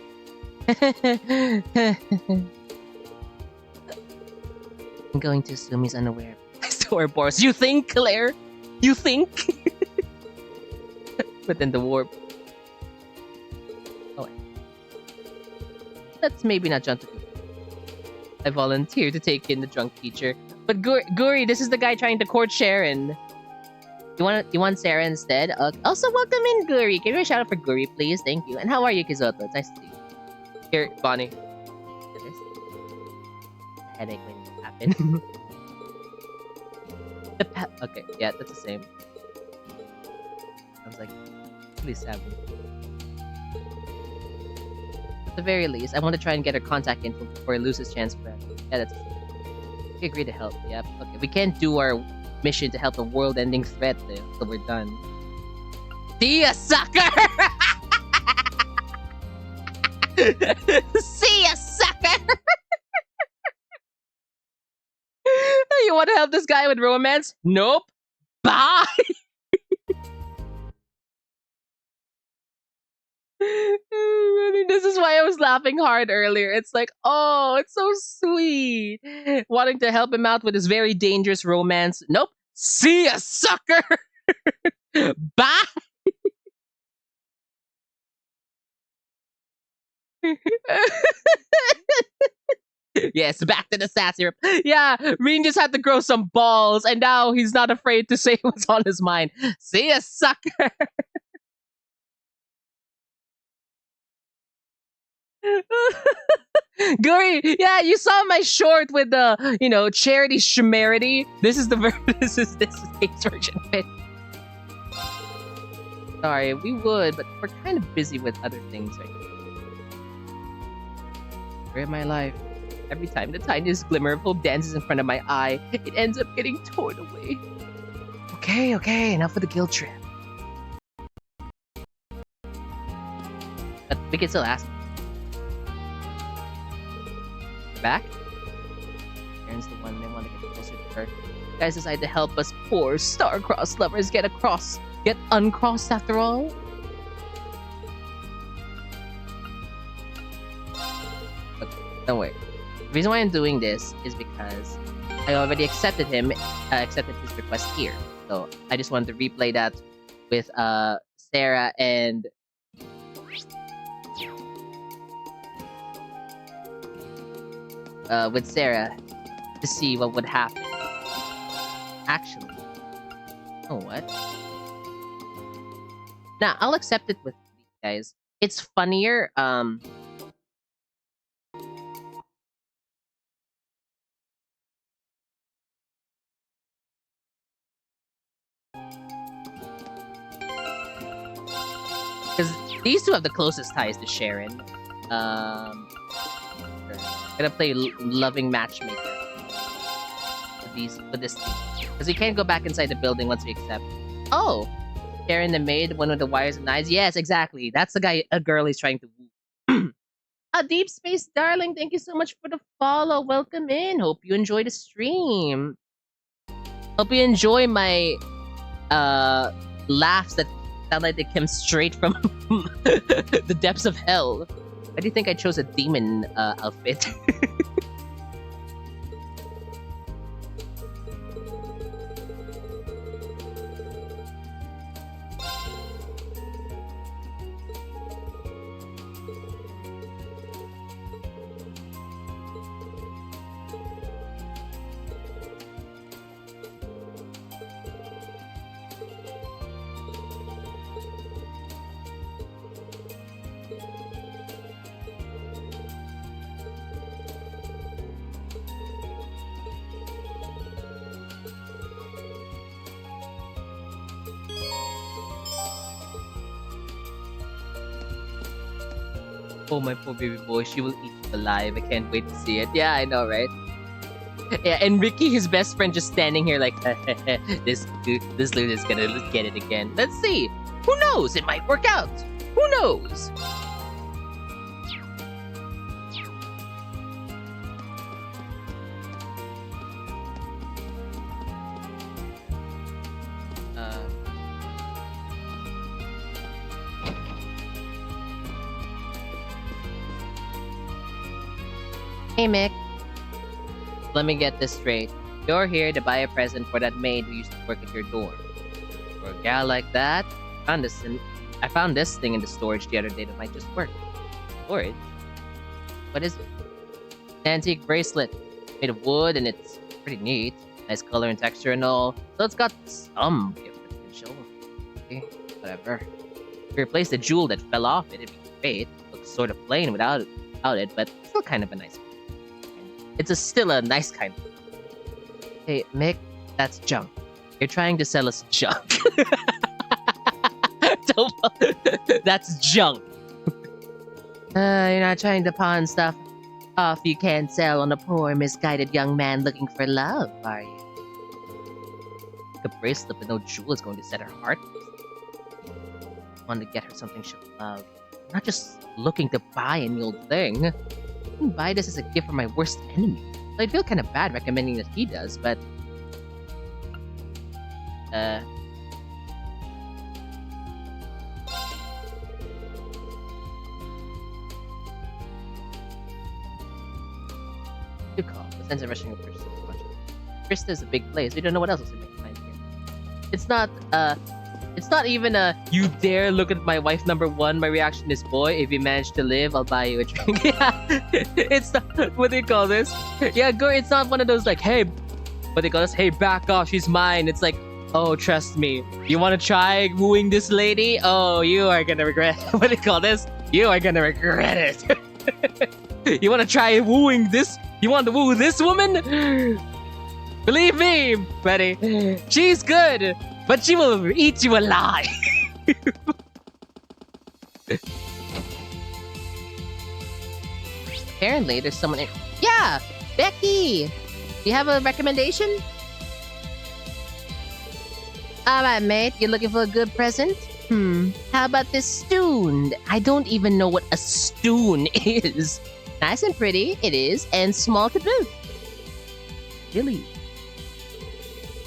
I'm going to assume he's unaware. I swear, Boris. You think, Claire? You think? But then the warp. Oh, wait. Let's maybe not jump to I volunteer to take in the drunk teacher. But Guri, this is the guy trying to court Sharon. You want Sarah instead? Also, welcome in, Guri. Give me a shout out for Guri, please. Thank you. And how are you, Kizoto? It's nice to see you. Here, Bonnie. This headache when it happened. Okay, yeah, that's the same. I was like, please, Sam. At the very least, I want to try and get her contact info before he loses chance for it. Yeah, that's. We agree to help. Yep. Okay, we can't do our mission to help a world-ending threat so we're done. See ya, sucker! See ya, sucker! You want to help this guy with romance? Nope. Bye! This is why I was laughing hard earlier. It's like, oh, it's so sweet. Wanting to help him out with his very dangerous romance. Nope. See ya, sucker! Bye! Yes, back to the sassy. Yeah, Reen just had to grow some balls, and now he's not afraid to say what's on his mind. See ya, sucker! Guri, yeah, you saw my short with the, charity schmarity. This is the this is Kate's version of it. Sorry, we would, but we're kind of busy with other things right now. Where in my life, every time the tiniest glimmer of hope dances in front of my eye, it ends up getting torn away. Okay, enough of the guilt trip. But we can still ask. Back? Karen's the one they want to get closer to her. You guys decide to help us poor star-crossed lovers get uncrossed after all? Okay, don't worry. The reason why I'm doing this is because I already accepted his request here. So I just wanted to replay that with Sarah and with Sarah to see what would happen. Actually, you know what? Nah, I'll accept it with these guys. It's funnier. Because these two have the closest ties to Sharon. Gonna play loving matchmaker with this team. Because we can't go back inside the building once we accept. Oh! Sharon the maid, one with the wires and knives. Yes, exactly. That's a girl he's trying to woo. Deep Space Darling, thank you so much for the follow. Welcome in. Hope you enjoy the stream. Hope you enjoy my laughs that sound like they came straight from the depths of hell. Why do you think I chose a demon outfit? Oh, my poor baby boy, she will eat you alive. I can't wait to see it. Yeah, I know, right? Yeah, and Ricky, his best friend, just standing here like, this Luna's gonna get it again. Let's see. Who knows? It might work out. Who knows? Hey, Mick. Let me get this straight. You're here to buy a present for that maid who used to work at your dorm. For a gal like that, I found this thing in the storage the other day that might just work. Storage? What is it? An antique bracelet. Made of wood and it's pretty neat. Nice color and texture and all. So it's got some gift potential. Okay, whatever. If you replace the jewel that fell off it, it'd be great. Looks sort of plain without it, but still kind of a nice one. It's still a nice kind of. Hey, Mick, that's junk. You're trying to sell us junk. That's junk. You're not trying to pawn stuff off you can't sell on a poor, misguided young man looking for love, are you? A bracelet with no jewel is going to set her heart. Want to get her something she'll love. I'm not just looking to buy any old thing. I can buy this as a gift for my worst enemy. So I'd feel kind of bad recommending that he does, but... Good call. The sense of rushing over so much. Krista's a big place. We don't know what else is in my mind here. It's not even a, you dare look at my wife number one. My reaction is, boy, if you manage to live, I'll buy you a drink. Yeah. It's not, what do you call this? Yeah, girl, it's not one of those like, hey, what they call this? Hey, back off, she's mine. It's like, oh, trust me. You want to try wooing this lady? Oh, you are gonna regret, what do you call this? You are gonna regret it. You want to try wooing this? You want to woo this woman? Believe me, buddy, she's good. But she will eat you alive! Apparently, there's someone in... Yeah! Becky! Do you have a recommendation? Alright, mate. You looking for a good present? How about this stoon? I don't even know what a stoon is. Nice and pretty, it is, and small to boot. Really?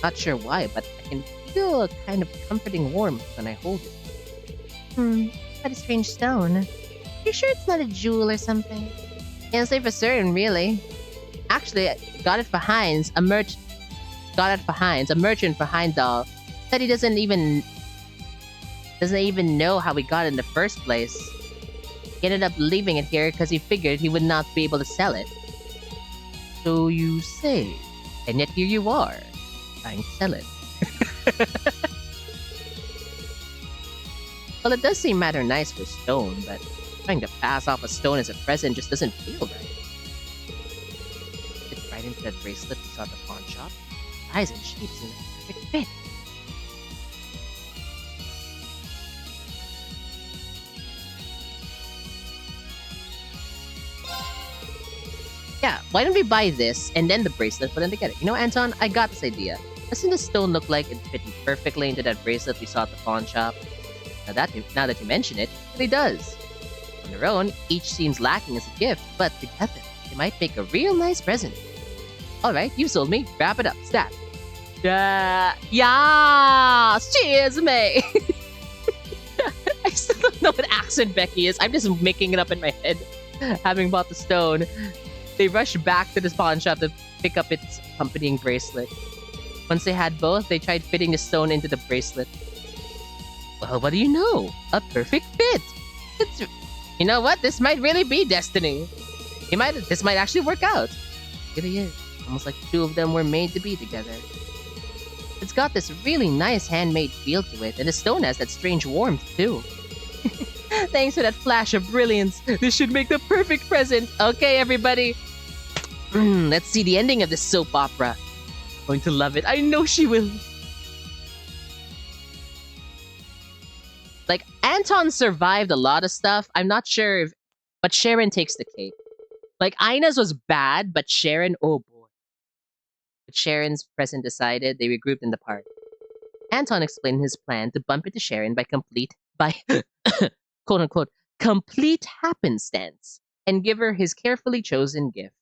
Not sure why, but I can feel a kind of comforting warmth when I hold it. What a strange stone. You sure it's not a jewel or something? Can't say for certain, really. Actually, I got it for Heinz, a merchant for Heimdall. Said he doesn't even know how we got it in the first place. He ended up leaving it here because he figured he would not be able to sell it. So you say, and yet here you are, trying to sell it. Well, it does seem rather nice for stone, but trying to pass off a stone as a present just doesn't feel right. Fit right into that bracelet we saw at the pawn shop. Size and shape seem like a perfect fit. Yeah, why don't we buy this and then the bracelet, put them together? You know, Anton, I got this idea. Doesn't this stone look like it fit perfectly into that bracelet we saw at the pawn shop? Now that you mention it, it really does. On their own, each seems lacking as a gift, but together, they might make a real nice present. Alright, you sold me. Wrap it up. Stat. Yeah! Cheers, mate! I still don't know what accent Becky is. I'm just making it up in my head, having bought the stone. They rush back to the pawn shop to pick up its accompanying bracelet. Once they had both, they tried fitting the stone into the bracelet. Well, what do you know? A perfect fit! You know what? This might really be destiny. This might actually work out. It really is. Almost like the two of them were made to be together. It's got this really nice handmade feel to it, and the stone has that strange warmth, too. Thanks for that flash of brilliance. This should make the perfect present. Okay, everybody. Let's see the ending of this soap opera. Going to love it. I know she will. Like, Anton survived a lot of stuff. I'm not sure if But Sharon takes the cake. Like, Ina's was bad, but Sharon, oh boy. With Sharon's present decided, they regrouped in the park. Anton explained his plan to bump into Sharon by quote unquote, complete happenstance and give her his carefully chosen gift.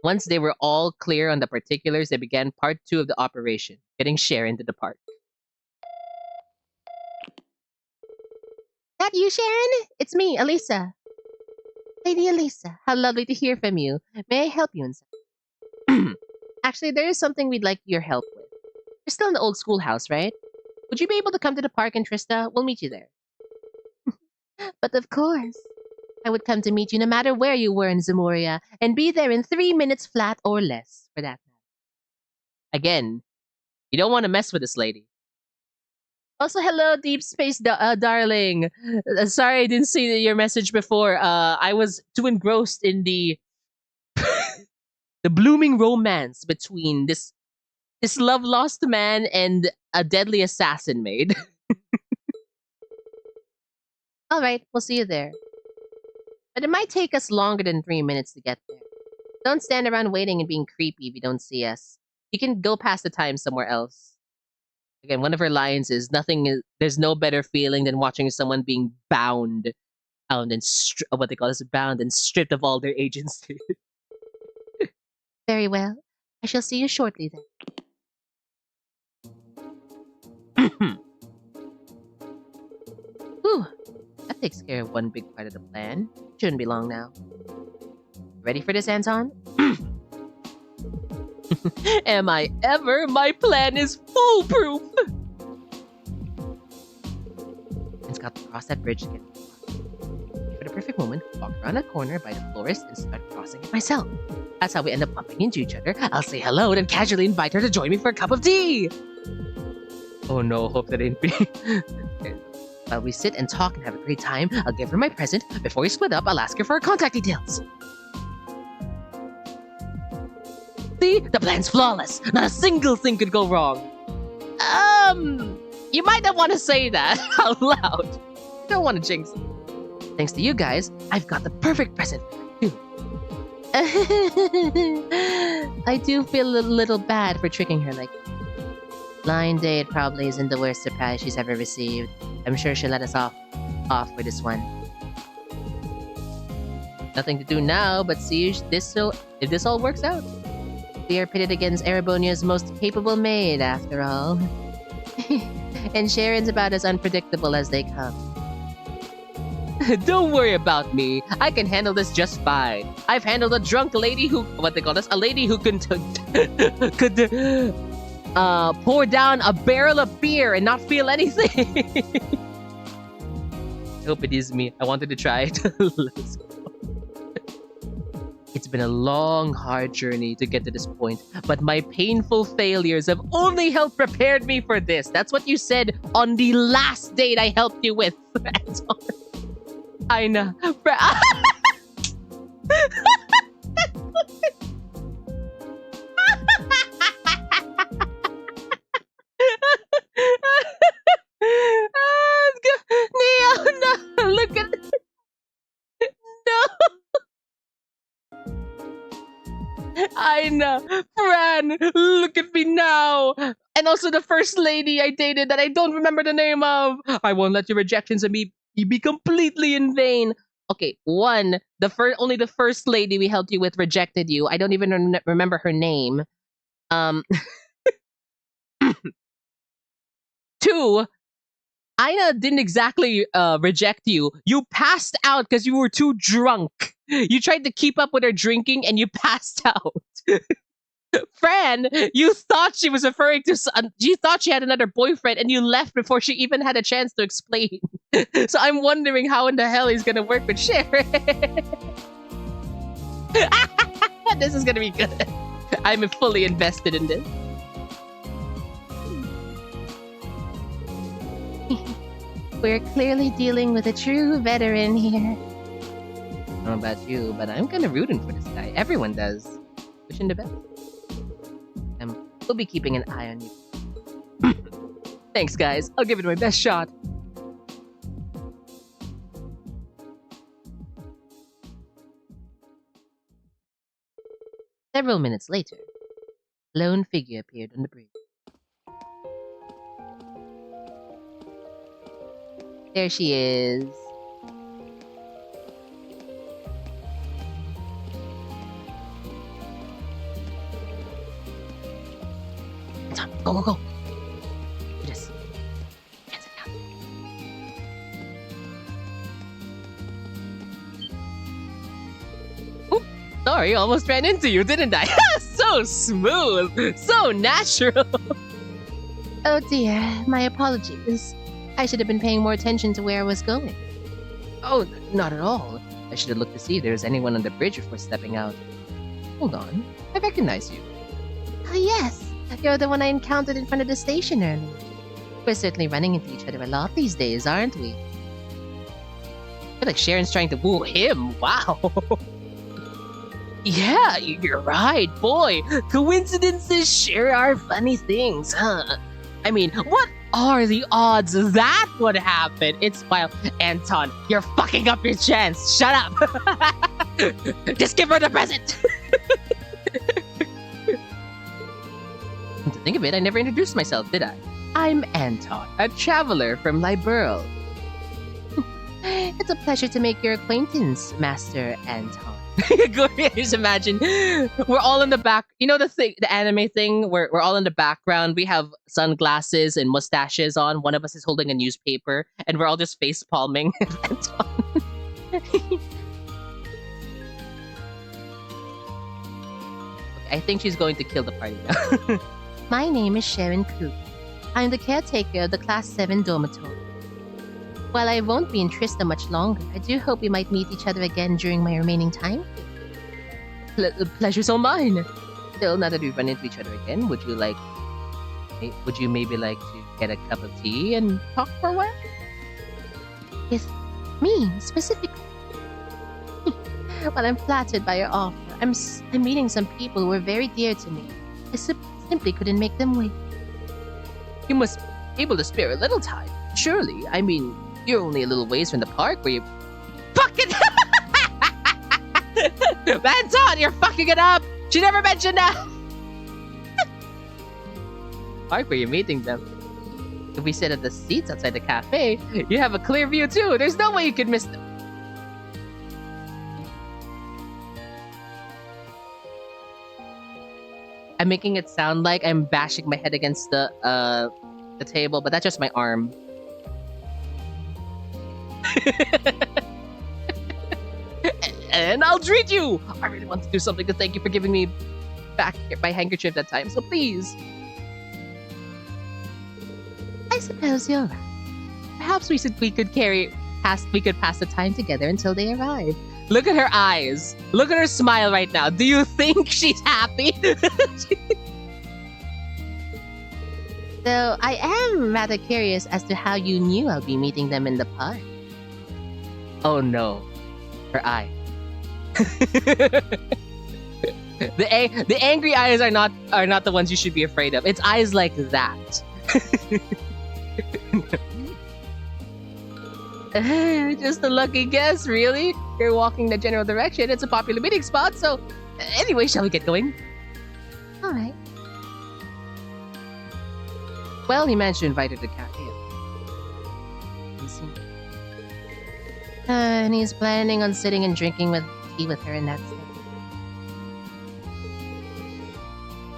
Once they were all clear on the particulars, they began part 2 of the operation, getting Sharon to the park. That you, Sharon? It's me, Elisa. Lady Elisa, how lovely to hear from you. May I help you in something? Actually, there is something we'd like your help with. You're still in the old schoolhouse, right? Would you be able to come to the park in Trista? We'll meet you there. But of course. I would come to meet you no matter where you were in Zamoria, and be there in 3 minutes flat or less, for that matter. Again, you don't want to mess with this lady. Also, hello, Deep Space darling. Sorry I didn't see your message before. I was too engrossed in the the blooming romance between this love lost man and a deadly assassin maid. All right, we'll see you there. But it might take us longer than 3 minutes to get there. Don't stand around waiting and being creepy if you don't see us. You can go pass the time somewhere else. Again, one of her lines is there's no better feeling than watching someone being bound and what they call this, bound and stripped of all their agency. Very well. I shall see you shortly then. Whew. That takes care of one big part of the plan. Shouldn't be long now. Ready for this, Anton? Am I ever? My plan is foolproof! It's got to cross that bridge to get to the park. For the perfect moment, walk around that corner by the florist and start crossing it myself. That's how we end up bumping into each other. I'll say hello and casually invite her to join me for a cup of tea! Oh no, hope that ain't me. While we sit and talk and have a great time, I'll give her my present. Before we split up, I'll ask her for her contact details. See? The plan's flawless. Not a single thing could go wrong. You might not want to say that out loud. You don't want to jinx it. Thanks to you guys, I've got the perfect present for you. I do feel a little bad for tricking her like that. Blind date probably isn't the worst surprise she's ever received. I'm sure she'll let us off for this one. Nothing to do now, but see if this all works out. We are pitted against Erebonia's most capable maid, after all. And Sharon's about as unpredictable as they come. Don't worry about me. I can handle this just fine. I've handled a drunk lady who, a lady who could pour down a barrel of beer and not feel anything. I hope it is me. I wanted to try it. Let's go. It's been a long, hard journey to get to this point, but my painful failures have only helped prepared me for this. That's what you said on the last date I helped you with. I know. Neo, no! Look at no! I know. Fran, look at me now. And also the first lady I dated that I don't remember the name of. I won't let your rejections of me be completely in vain. Okay, only the first lady we helped you with rejected you. I don't even remember her name. 2, Ina didn't exactly reject you. You passed out because you were too drunk. You tried to keep up with her drinking and you passed out. Fran, you thought she was referring to... you thought she had another boyfriend and you left before she even had a chance to explain. So I'm wondering how in the hell he's gonna work with Sharon. This is gonna be good. I'm fully invested in this. We're clearly dealing with a true veteran here. I don't know about you, but I'm kind of rooting for this guy. Everyone does. Wishing the best. We'll be keeping an eye on you. Thanks, guys. I'll give it my best shot. Several minutes later, a lone figure appeared on the bridge. There she is. Anton, go, go, go. Do this. Hands it down. Oop, sorry, almost ran into you, didn't I? So smooth, so natural. Oh dear, my apologies. I should have been paying more attention to where I was going. Oh, not at all. I should have looked to see if there was anyone on the bridge before stepping out. Hold on, I recognize you. Oh yes, you're the one I encountered in front of the station earlier. We're certainly running into each other a lot these days, aren't we? I feel like Sharon's trying to woo him. Wow. Yeah, you're right, boy. Coincidences sure are funny things, huh? I mean, what are the odds that would happen? It's wild. Anton, you're fucking up your chance. Shut up. Just give her the present. Come to think of it, I never introduced myself, did I? I'm Anton, a traveler from Liberl. It's a pleasure to make your acquaintance, Master Anton. Just imagine we're all in the back. You know the anime thing where we're all in the background. We have sunglasses and mustaches on. One of us is holding a newspaper, and we're all just face palming. I think she's going to kill the party now. My name is Sharon Coop. I'm the caretaker of the Class 7 dormitory. While I won't be in Trista much longer, I do hope we might meet each other again during my remaining time. Pleasure's all mine. Still, now that we've run into each other again, would you maybe like to get a cup of tea and talk for a while? With me, specifically? Well, I'm flattered by your offer. I'm meeting some people who are very dear to me. I simply couldn't make them wait. You must be able to spare a little time, surely. I mean, you're only a little ways from the park where you... Fucking... Anton, you're fucking it up! She never mentioned that! Park where you're meeting them. If we sit at the seats outside the cafe, you have a clear view too. There's no way you could miss them. I'm making it sound like I'm bashing my head against the table, but that's just my arm. And I'll treat you! I really want to do something to thank you for giving me back my handkerchief that time, so please. I suppose you're right. Perhaps we could pass the time together until they arrive. Look at her eyes. Look at her smile right now. Do you think she's happy? So I am rather curious as to how you knew I'll be meeting them in the park. Oh no, her eye. The angry eyes are not the ones you should be afraid of. It's eyes like that. Just a lucky guess, really. You're walking the general direction. It's a popular meeting spot, so anyway, shall we get going? All right. Well, he managed to invite her to cafe. And he's planning on sitting and drinking tea with her in that setting.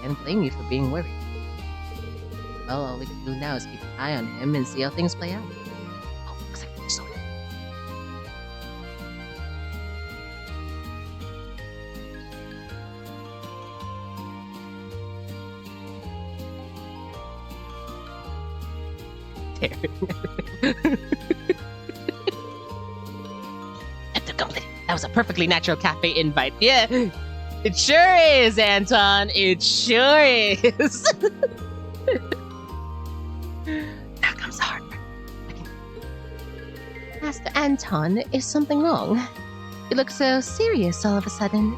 Can't blame you for being worried. Well, all we can do now is keep an eye on him and see how things play out. Oh, looks like there's someone. That was a perfectly natural cafe invite. Yeah, it sure is, Anton. It sure is. Now comes the hard part. Master Anton, is something wrong? You look so serious all of a sudden.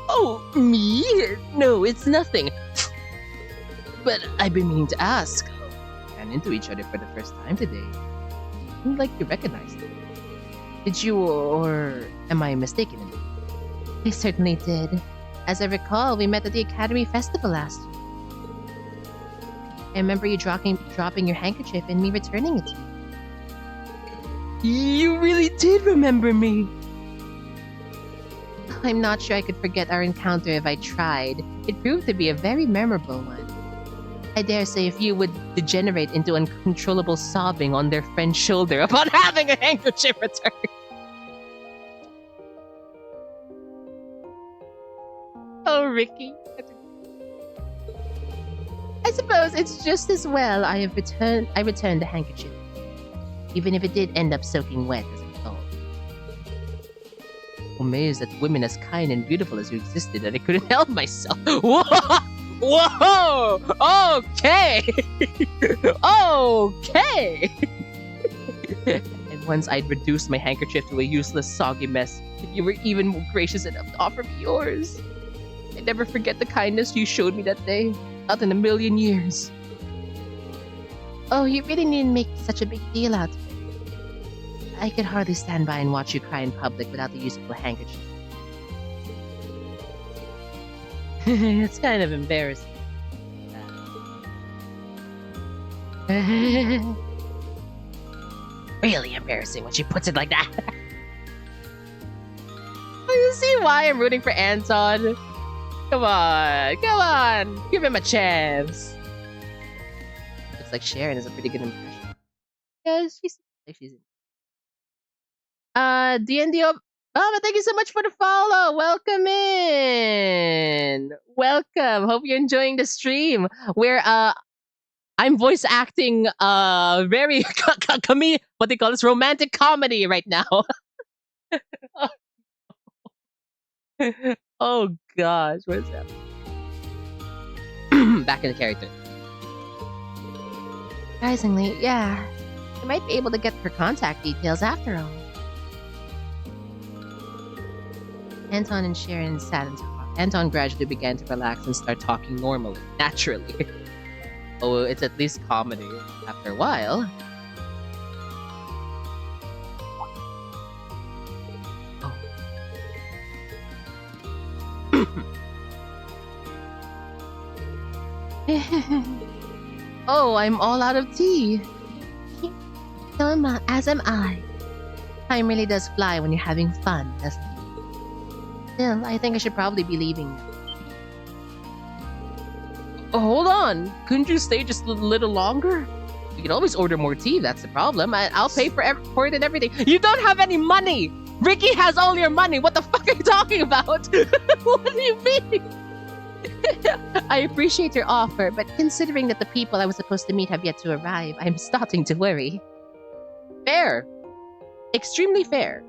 Oh, me? No, it's nothing. But I've been meaning to ask. We ran into each other for the first time today. Seemed like you recognized me. Did you, or am I mistaken? I certainly did. As I recall, we met at the Academy Festival last year. I remember you dropping your handkerchief and me returning it to you. You really did remember me! I'm not sure I could forget our encounter if I tried. It proved to be a very memorable one. I dare say if you would degenerate into uncontrollable sobbing on their friend's shoulder upon having a handkerchief returned. Oh, Ricky. I suppose it's just as well I returned the handkerchief, even if it did end up soaking wet as I thought. Amazed that women as kind and beautiful as you existed that I couldn't help myself. Whoa! Whoa! Okay! Okay! And once I'd reduced my handkerchief to a useless, soggy mess, you were even gracious enough to offer me yours. I'd never forget the kindness you showed me that day. Not in a million years. Oh, you really needn't make such a big deal out of it. I could hardly stand by and watch you cry in public without the use of a handkerchief. It's kind of embarrassing. Really embarrassing when she puts it like that. You see why I'm rooting for Anton? Come on, give him a chance. Looks like Sharon is a pretty good impression. Yeah, she's like she's in. D&D. Oh, thank you so much for the follow. Welcome in. Welcome. Hope you're enjoying the stream. Where I'm voice acting very what they call this romantic comedy right now. Oh gosh, where's that? Back in the character. Surprisingly, yeah. I might be able to get her contact details after all. Anton and Sharon sat and talked. Anton gradually began to relax and start talking normally, naturally. Oh, it's at least comedy. After a while... Oh, I'm all out of tea. As am I. Time really does fly when you're having fun, doesn't it? Still, I think I should probably be leaving now. Oh, hold on. Couldn't you stay just a little longer? You can always order more tea, that's the problem. I'll pay for it and everything. You don't have any money! Ricky has all your money! What the fuck are you talking about? What do you mean? I appreciate your offer, but considering that the people I was supposed to meet have yet to arrive, I'm starting to worry. Fair. Extremely fair.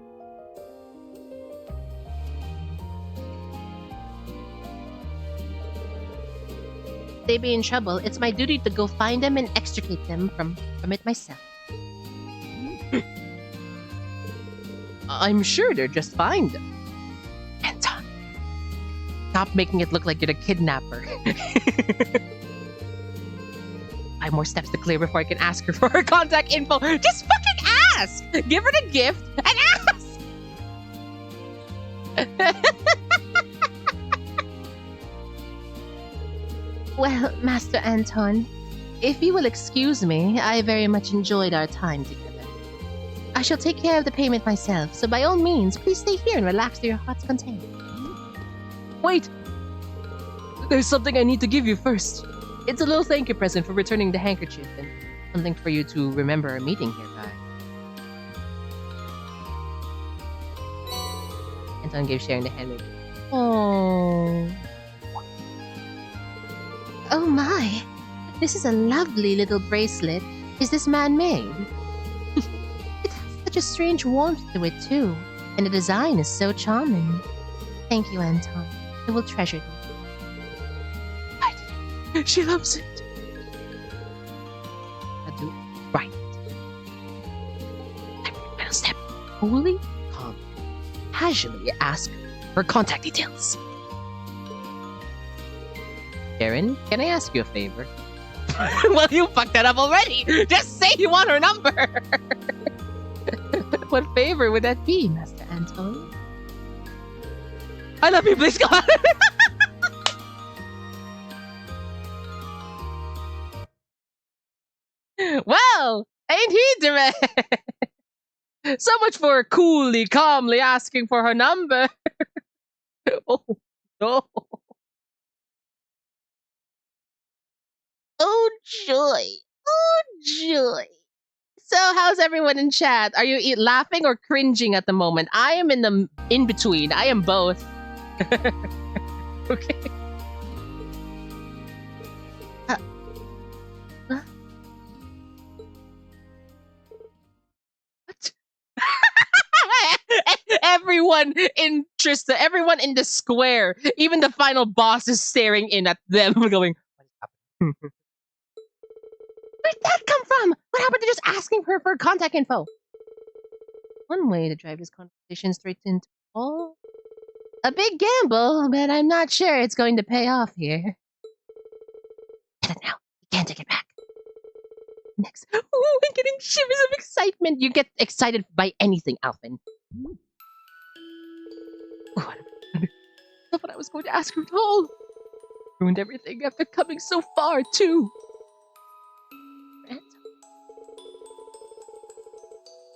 If they be in trouble, it's my duty to go find them and extricate them from it myself. I'm sure they're just fine. Anton, stop making it look like you're the kidnapper. 5 more steps to clear before I can ask her for her contact info. Just fucking ask! Give her the gift and ask! Well, Master Anton, if you will excuse me, I very much enjoyed our time together. I shall take care of the payment myself, so by all means, please stay here and relax to your heart's content. Wait! There's something I need to give you first. It's a little thank you present for returning the handkerchief, and something for you to remember our meeting here by. Anton gave Sharon the handmade. Oh. Oh my! This is a lovely little bracelet. Is this man-made? It has such a strange warmth to it, too. And the design is so charming. Thank you, Anton. I will treasure it. Right. She loves it. I do right. Final step. Coolly, calm, casually ask for contact details. Sharon, can I ask you a favor? Well, you fucked that up already! Just say you want her number! What favor would that be, Master Anton? I love you, please God! Well, ain't he the man? So much for coolly, calmly asking for her number. Oh, no. Oh, joy. Oh, joy. So, how's everyone in chat? Are you laughing or cringing at the moment? I am in the in between. I am both. Okay. What? Everyone in Trista, everyone in the square, even the final boss is staring in at them, going, "What is happening?" Where'd that come from? What happened to just asking her for contact info? One way to drive this conversation straight into a big gamble, but I'm not sure it's going to pay off here. Get it now. You can't take it back. Next. Ooh, I'm getting shivers of excitement. You get excited by anything, Alvin. Ooh, I don't know what I was going to ask her at all. Ruined everything after coming so far, too.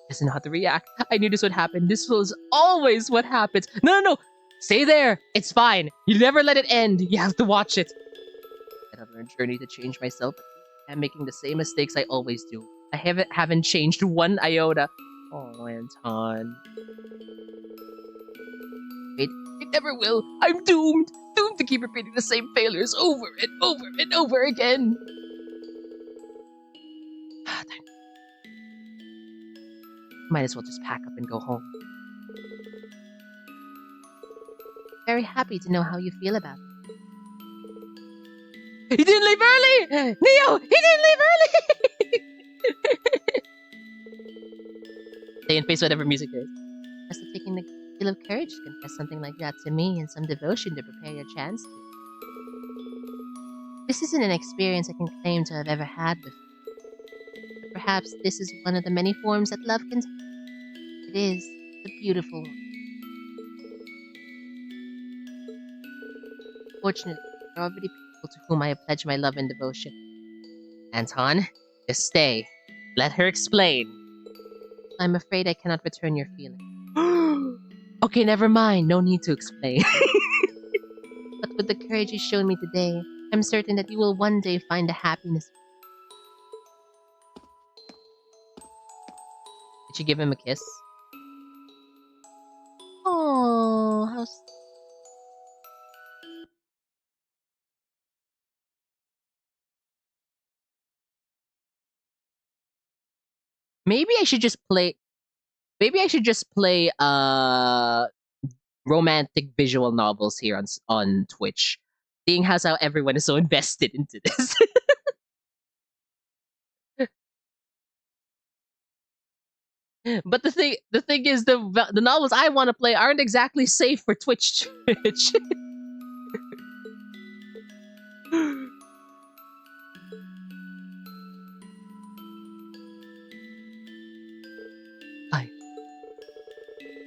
Doesn't know how to react. I knew this would happen. This was always what happens. No. Stay there. It's fine. You never let it end. You have to watch it. I've learned journey to change myself. I'm making the same mistakes I always do. I haven't changed one iota. Oh, Anton. Wait, I never will. I'm doomed. Doomed to keep repeating the same failures over and over and over again. Might as well just pack up and go home. Very happy to know how you feel about it. He didn't leave early! Neo! He didn't leave early! Stay and face whatever music there is. Must have taken a deal of courage to confess something like that to me and some devotion to prepare your chance to. This isn't an experience I can claim to have ever had before. But perhaps this is one of the many forms that love can take. It is the beautiful one. Fortunately, there are already people to whom I have pledged my love and devotion. Anton, just stay. Let her explain. I'm afraid I cannot return your feeling. Okay, never mind. No need to explain. But with the courage you've shown me today, I'm certain that you will one day find the happiness. Did she give him a kiss? Oh, how maybe I should just play. Maybe I should just play romantic visual novels here on Twitch, seeing how everyone is so invested into this. But the thing is, the novels I want to play aren't exactly safe for Twitch.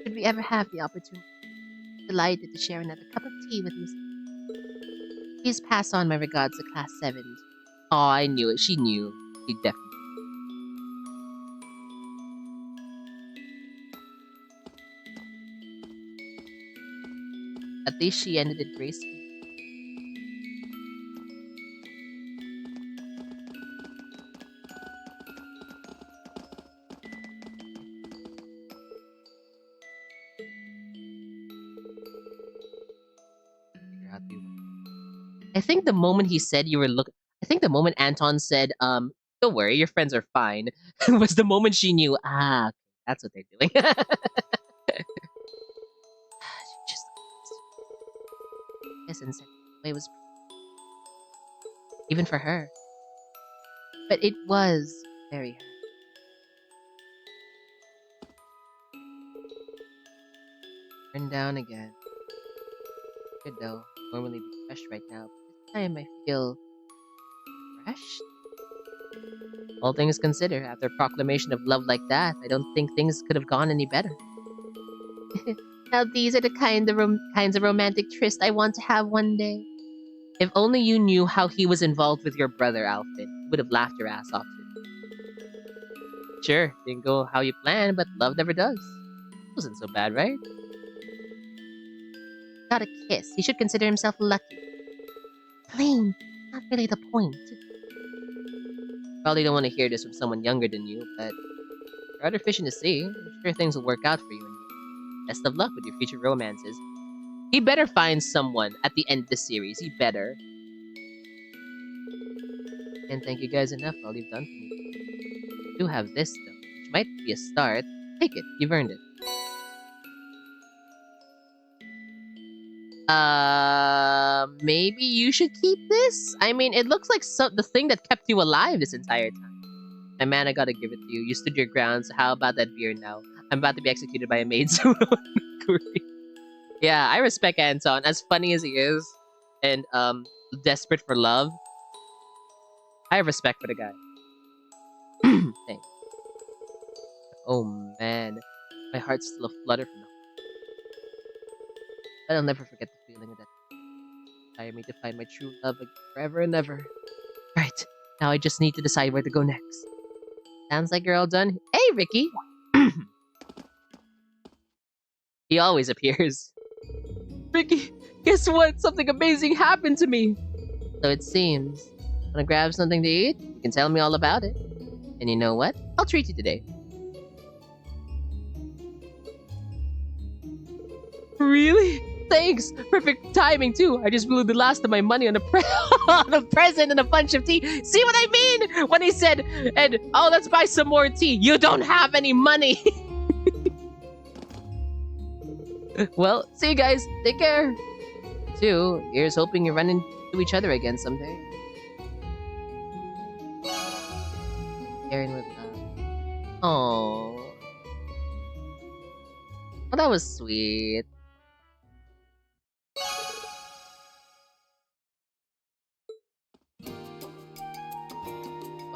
Should we ever have the opportunity, delighted to share another cup of tea with you. Please pass on my regards to Class 7. Oh, I knew it. She knew. She definitely. At least she ended it gracefully. I think the moment he said you were looking, I think the moment Anton said, don't worry, your friends are fine, was the moment she knew, that's what they're doing. Just yes, and said it was even for her. But it was very hurt. Turned down again. Good though. Normally be refreshed right now, but this time I feel refreshed. All things considered, after a proclamation of love like that, I don't think things could have gone any better. Now these are the kinds of romantic tryst I want to have one day. If only you knew how he was involved with your brother, Alfred, you would have laughed your ass off too. Sure, didn't go how you planned, but love never does. Wasn't so bad, right? Got a kiss. He should consider himself lucky. Plain, not really the point. Probably don't want to hear this from someone younger than you, but rather fishing to see. I'm sure things will work out for you. And best of luck with your future romances. He better find someone at the end of the series. He better. Can't thank you guys enough for all you've done for me. You do have this though, which might be a start. Take it. You've earned it. Maybe you should keep this? I mean, it looks like the thing that kept you alive this entire time. My man, I gotta give it to you. You stood your ground, so how about that beer now? I'm about to be executed by a maid soon. Yeah, I respect Anton, as funny as he is, and desperate for love. I have respect for the guy. Thanks. Oh man, my heart's still aflutter from the. But I'll never forget the feeling of that. Inspired me to find my true love forever and ever. Right, now I just need to decide where to go next. Sounds like you're all done. Hey, Ricky! He always appears. Ricky, guess what? Something amazing happened to me! So it seems. Wanna grab something to eat? You can tell me all about it. And you know what? I'll treat you today. Really? Thanks! Perfect timing, too! I just blew the last of my money on on a present and a bunch of tea! See what I mean? When he said, and, oh, let's buy some more tea! You don't have any money! Well, see you guys! Take care! Too, here's hoping you run into each other again someday. Caring with love. Aww. Well, that was sweet.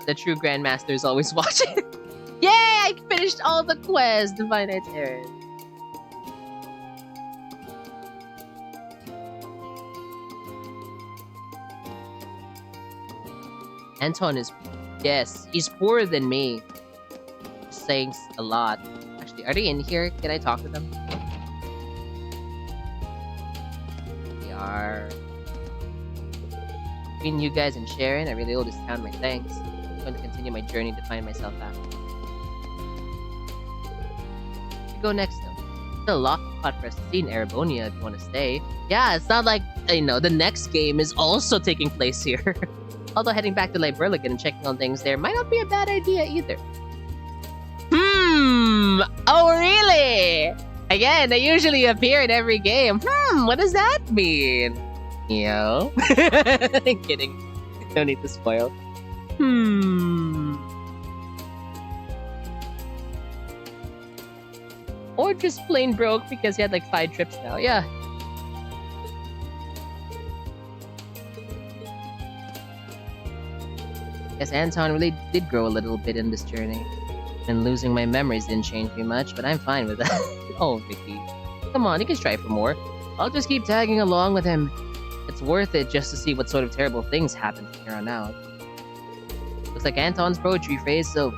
The true Grandmaster is always watching. Yay! I finished all the quests, Divine Itinerant. Anton is, yes, he's poorer than me. Saying a lot. Actually, are they in here? Can I talk to them? They are. Between you guys and Sharon, I really owe this town my thanks. I'm going to continue my journey to find myself out. We go next though. Still a lot spot for us to see in Erebonia if you want to stay. Yeah, it's not like, you know, the next game is also taking place here. Although heading back to Liberligan and checking on things there might not be a bad idea either. Oh really? Again, they usually appear in every game. What does that mean? Yo. Kidding. No need to spoil. Or just plain broke because he had like 5 trips now. Yeah. Guess Anton really did grow a little bit in this journey. And losing my memories didn't change me much, but I'm fine with that. Oh, Vicky. Come on, you can strive for more. I'll just keep tagging along with him. It's worth it just to see what sort of terrible things happen from here on out. Looks like Anton's poetry phase is over.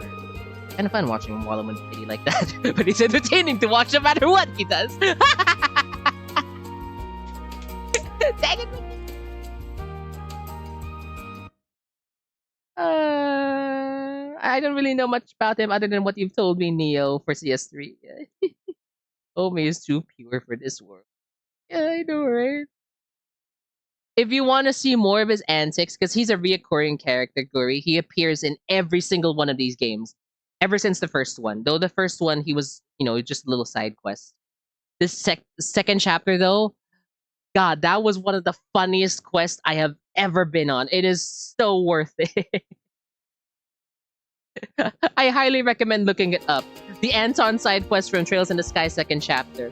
Kinda fun watching him wallow in pity like that, but it's entertaining to watch no matter what he does. Dang it! I don't really know much about him other than what you've told me, Neo, for CS3. Omi is too pure for this world. Yeah, I know, right? If you want to see more of his antics, because he's a reoccurring character, Guri, he appears in every single one of these games. Ever since the first one. Though the first one, he was, you know, just a little side quest. This second chapter, though, God, that was one of the funniest quests I have ever been on. It is so worth it. I highly recommend looking it up. The Anton side quest from Trails in the Sky second chapter.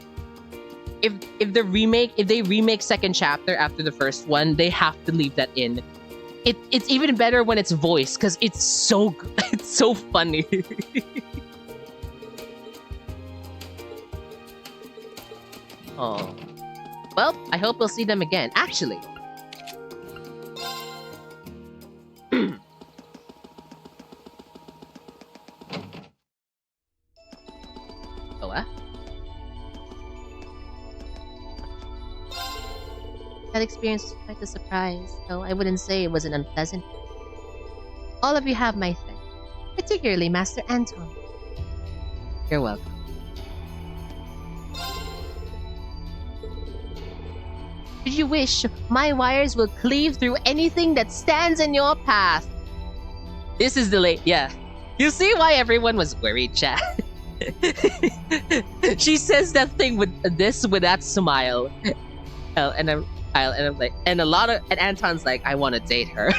If they remake second chapter after the first one, they have to leave that in. It's even better when it's voiced because it's so good. It's so funny. Oh. Well, I hope we'll see them again. Actually. That experience was quite a surprise, though I wouldn't say it was an unpleasant one. All of you have my thanks, particularly Master Anton. You're welcome. Should you wish, my wires will cleave through anything that stands in your path. This is delayed. Yeah. You see why everyone was worried, chat? She says that thing with this with that smile. And I'm like, and Anton's like, I want to date her.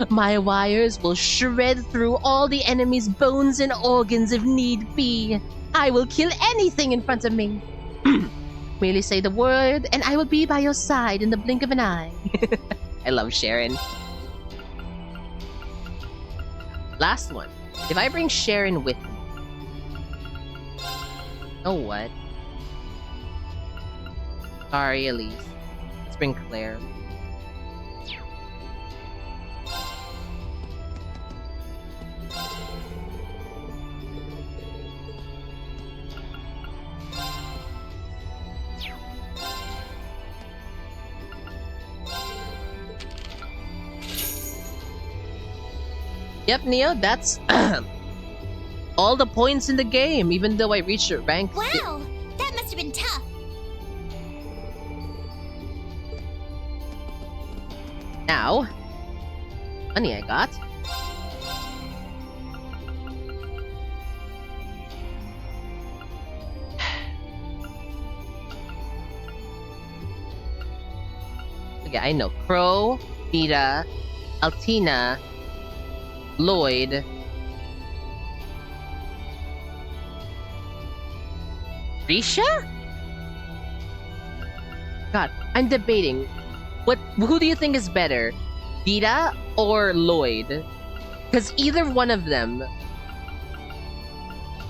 My wires will shred through all the enemy's bones and organs if need be. I will kill anything in front of me. Merely say the word, and I will be by your side in the blink of an eye. I love Sharon. Last one. If I bring Sharon with me. Oh, what? Sorry, Elise. Let's bring Claire. Yep, Neo, that's all the points in the game, even though I reached rank. Wow, that must have been tough. Now, money I got. Okay, I know Crow, Vita, Altina, Lloyd, Risha? God, I'm debating. Who do you think is better? Vita or Lloyd? Because either one of them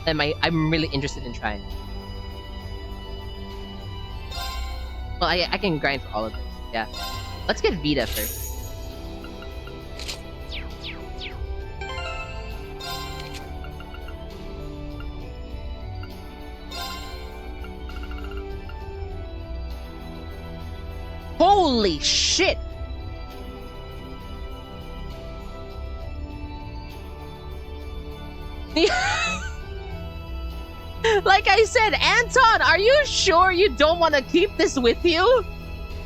I'm really interested in trying. Well, I can grind for all of this. Yeah. Let's get Vita first. Holy shit! Like I said, Anton, are you sure you don't want to keep this with you?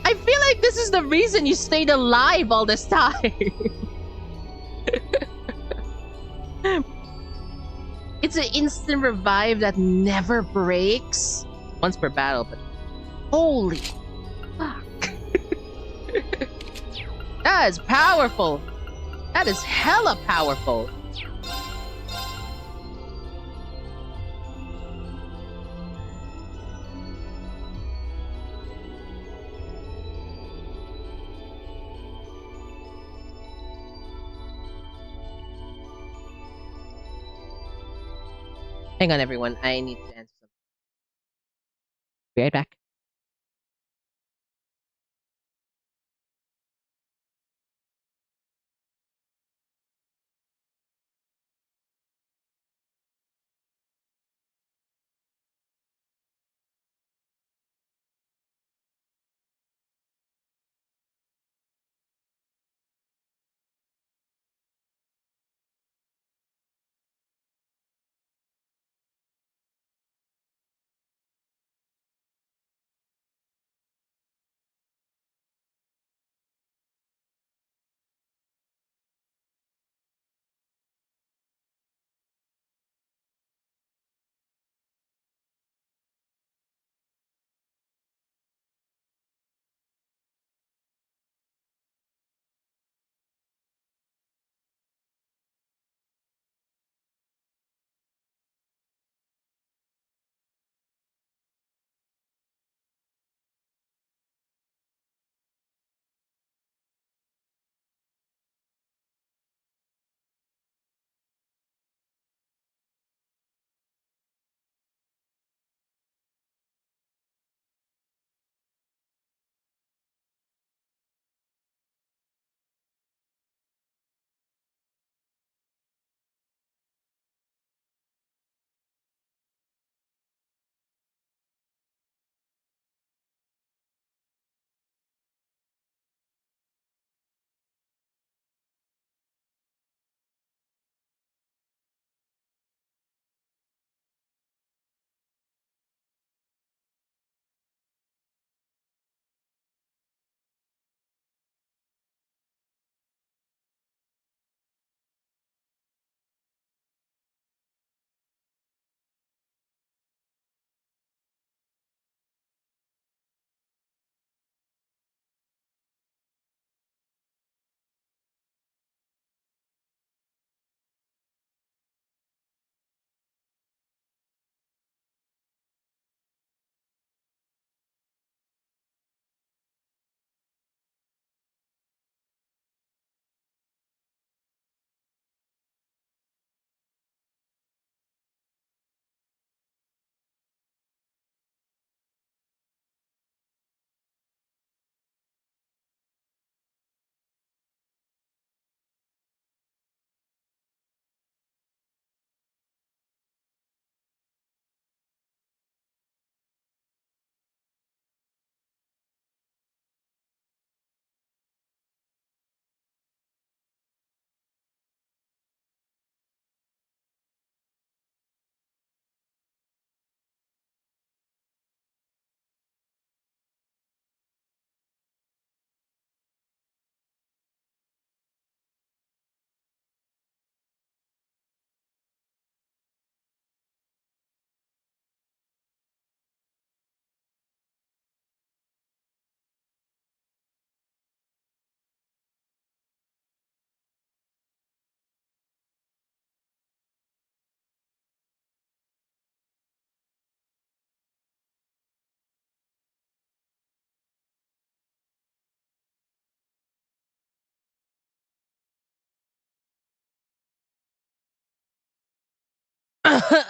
I feel like this is the reason you stayed alive all this time. It's an instant revive that never breaks. Once per battle, but holy fuck. That is powerful. That is hella powerful. Hang on, everyone. I need to answer something. Be right back.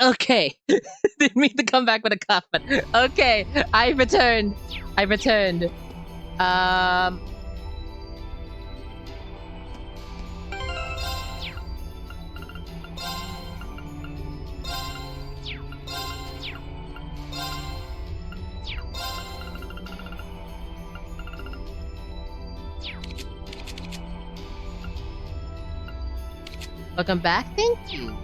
Okay. Didn't mean to come back with a cough, but okay. I returned. Welcome back. Thank you.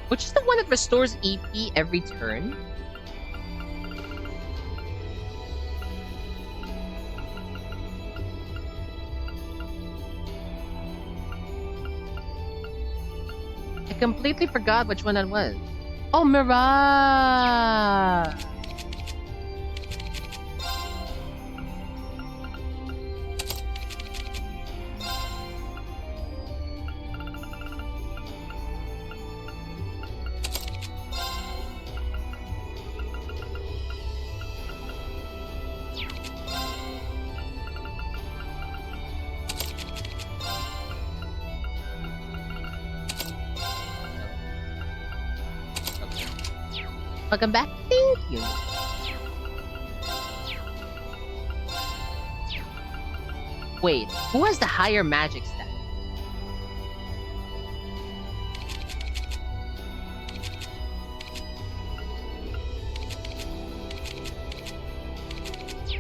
Which is the one that restores EP every turn? I completely forgot which one that was. Oh, Mirage! Welcome back. Thank you. Wait, who has the higher magic stat?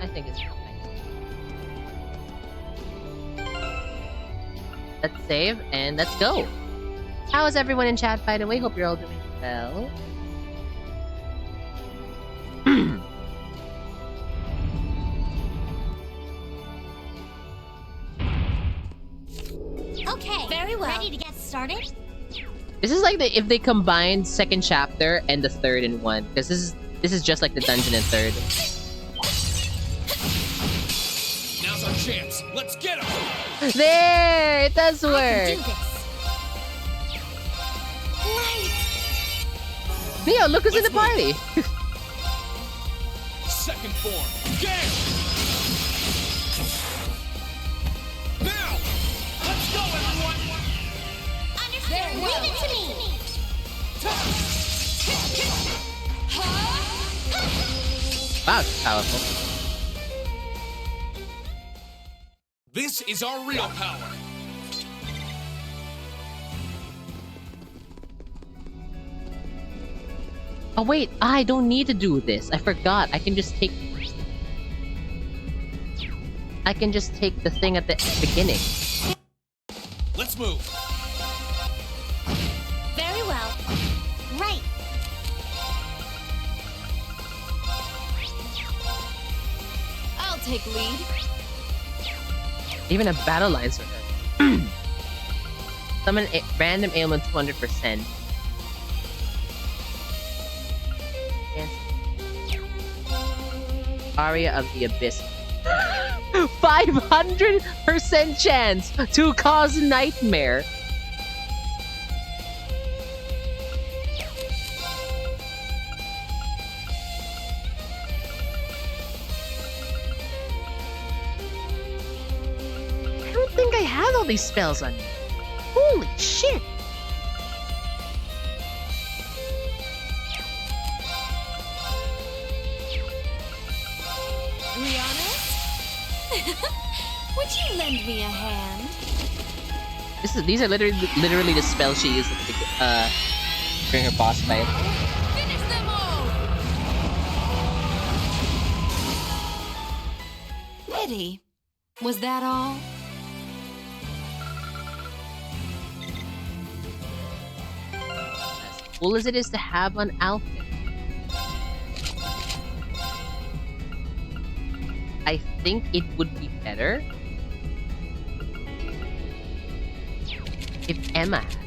I think it's fine. Let's save and let's go. How is everyone in chat, by the way? Hope you're all doing well. Okay, very well. Ready to get started? This is like if they combined second chapter and the third in one, because this is just like the dungeon in third. Now's our chance. Let's get him. There, it does I can work. do this. Light. Neo, look who's in the Let's party. Second form. Gale. Now. Let's go, everyone. Understood. Leave it to me. Wow, it's powerful. This is our real power. Oh wait, I don't need to do this. I forgot. I can just take the thing at the beginning. Let's move. Very well. Right. I'll take lead. Even a battle lines for her. Summon a random ailment 200%. Aria of the Abyss. 500% chance to cause nightmare. I don't think I had all these spells on me. Holy shit! Would you lend me a hand? These are literally the spells she used during her boss fight. Finish them all! Pity. Was that all? As cool as it is to have on outfit, I think it would be better if Emma had.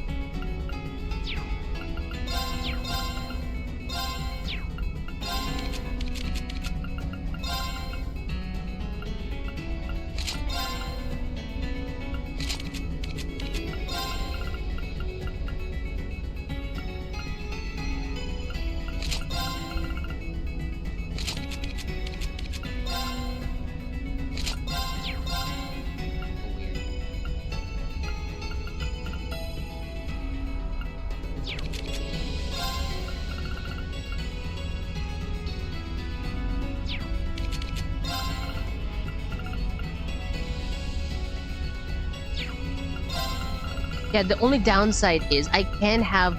Yeah, the only downside is I can have...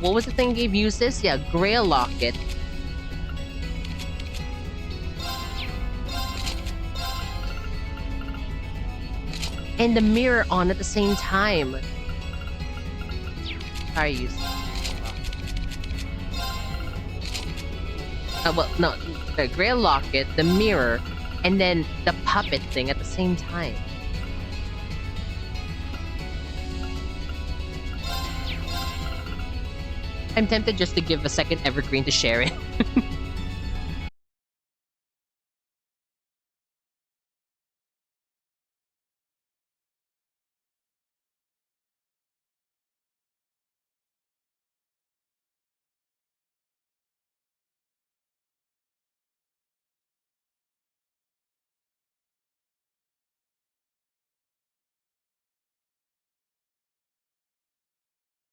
What was the thing gave uses? Yeah, Grail Locket. And the mirror on at the same time. Sorry, use. Well, no, the Grail Locket, the mirror, and then the puppet thing at the same time. I'm tempted just to give a second evergreen to Sharon.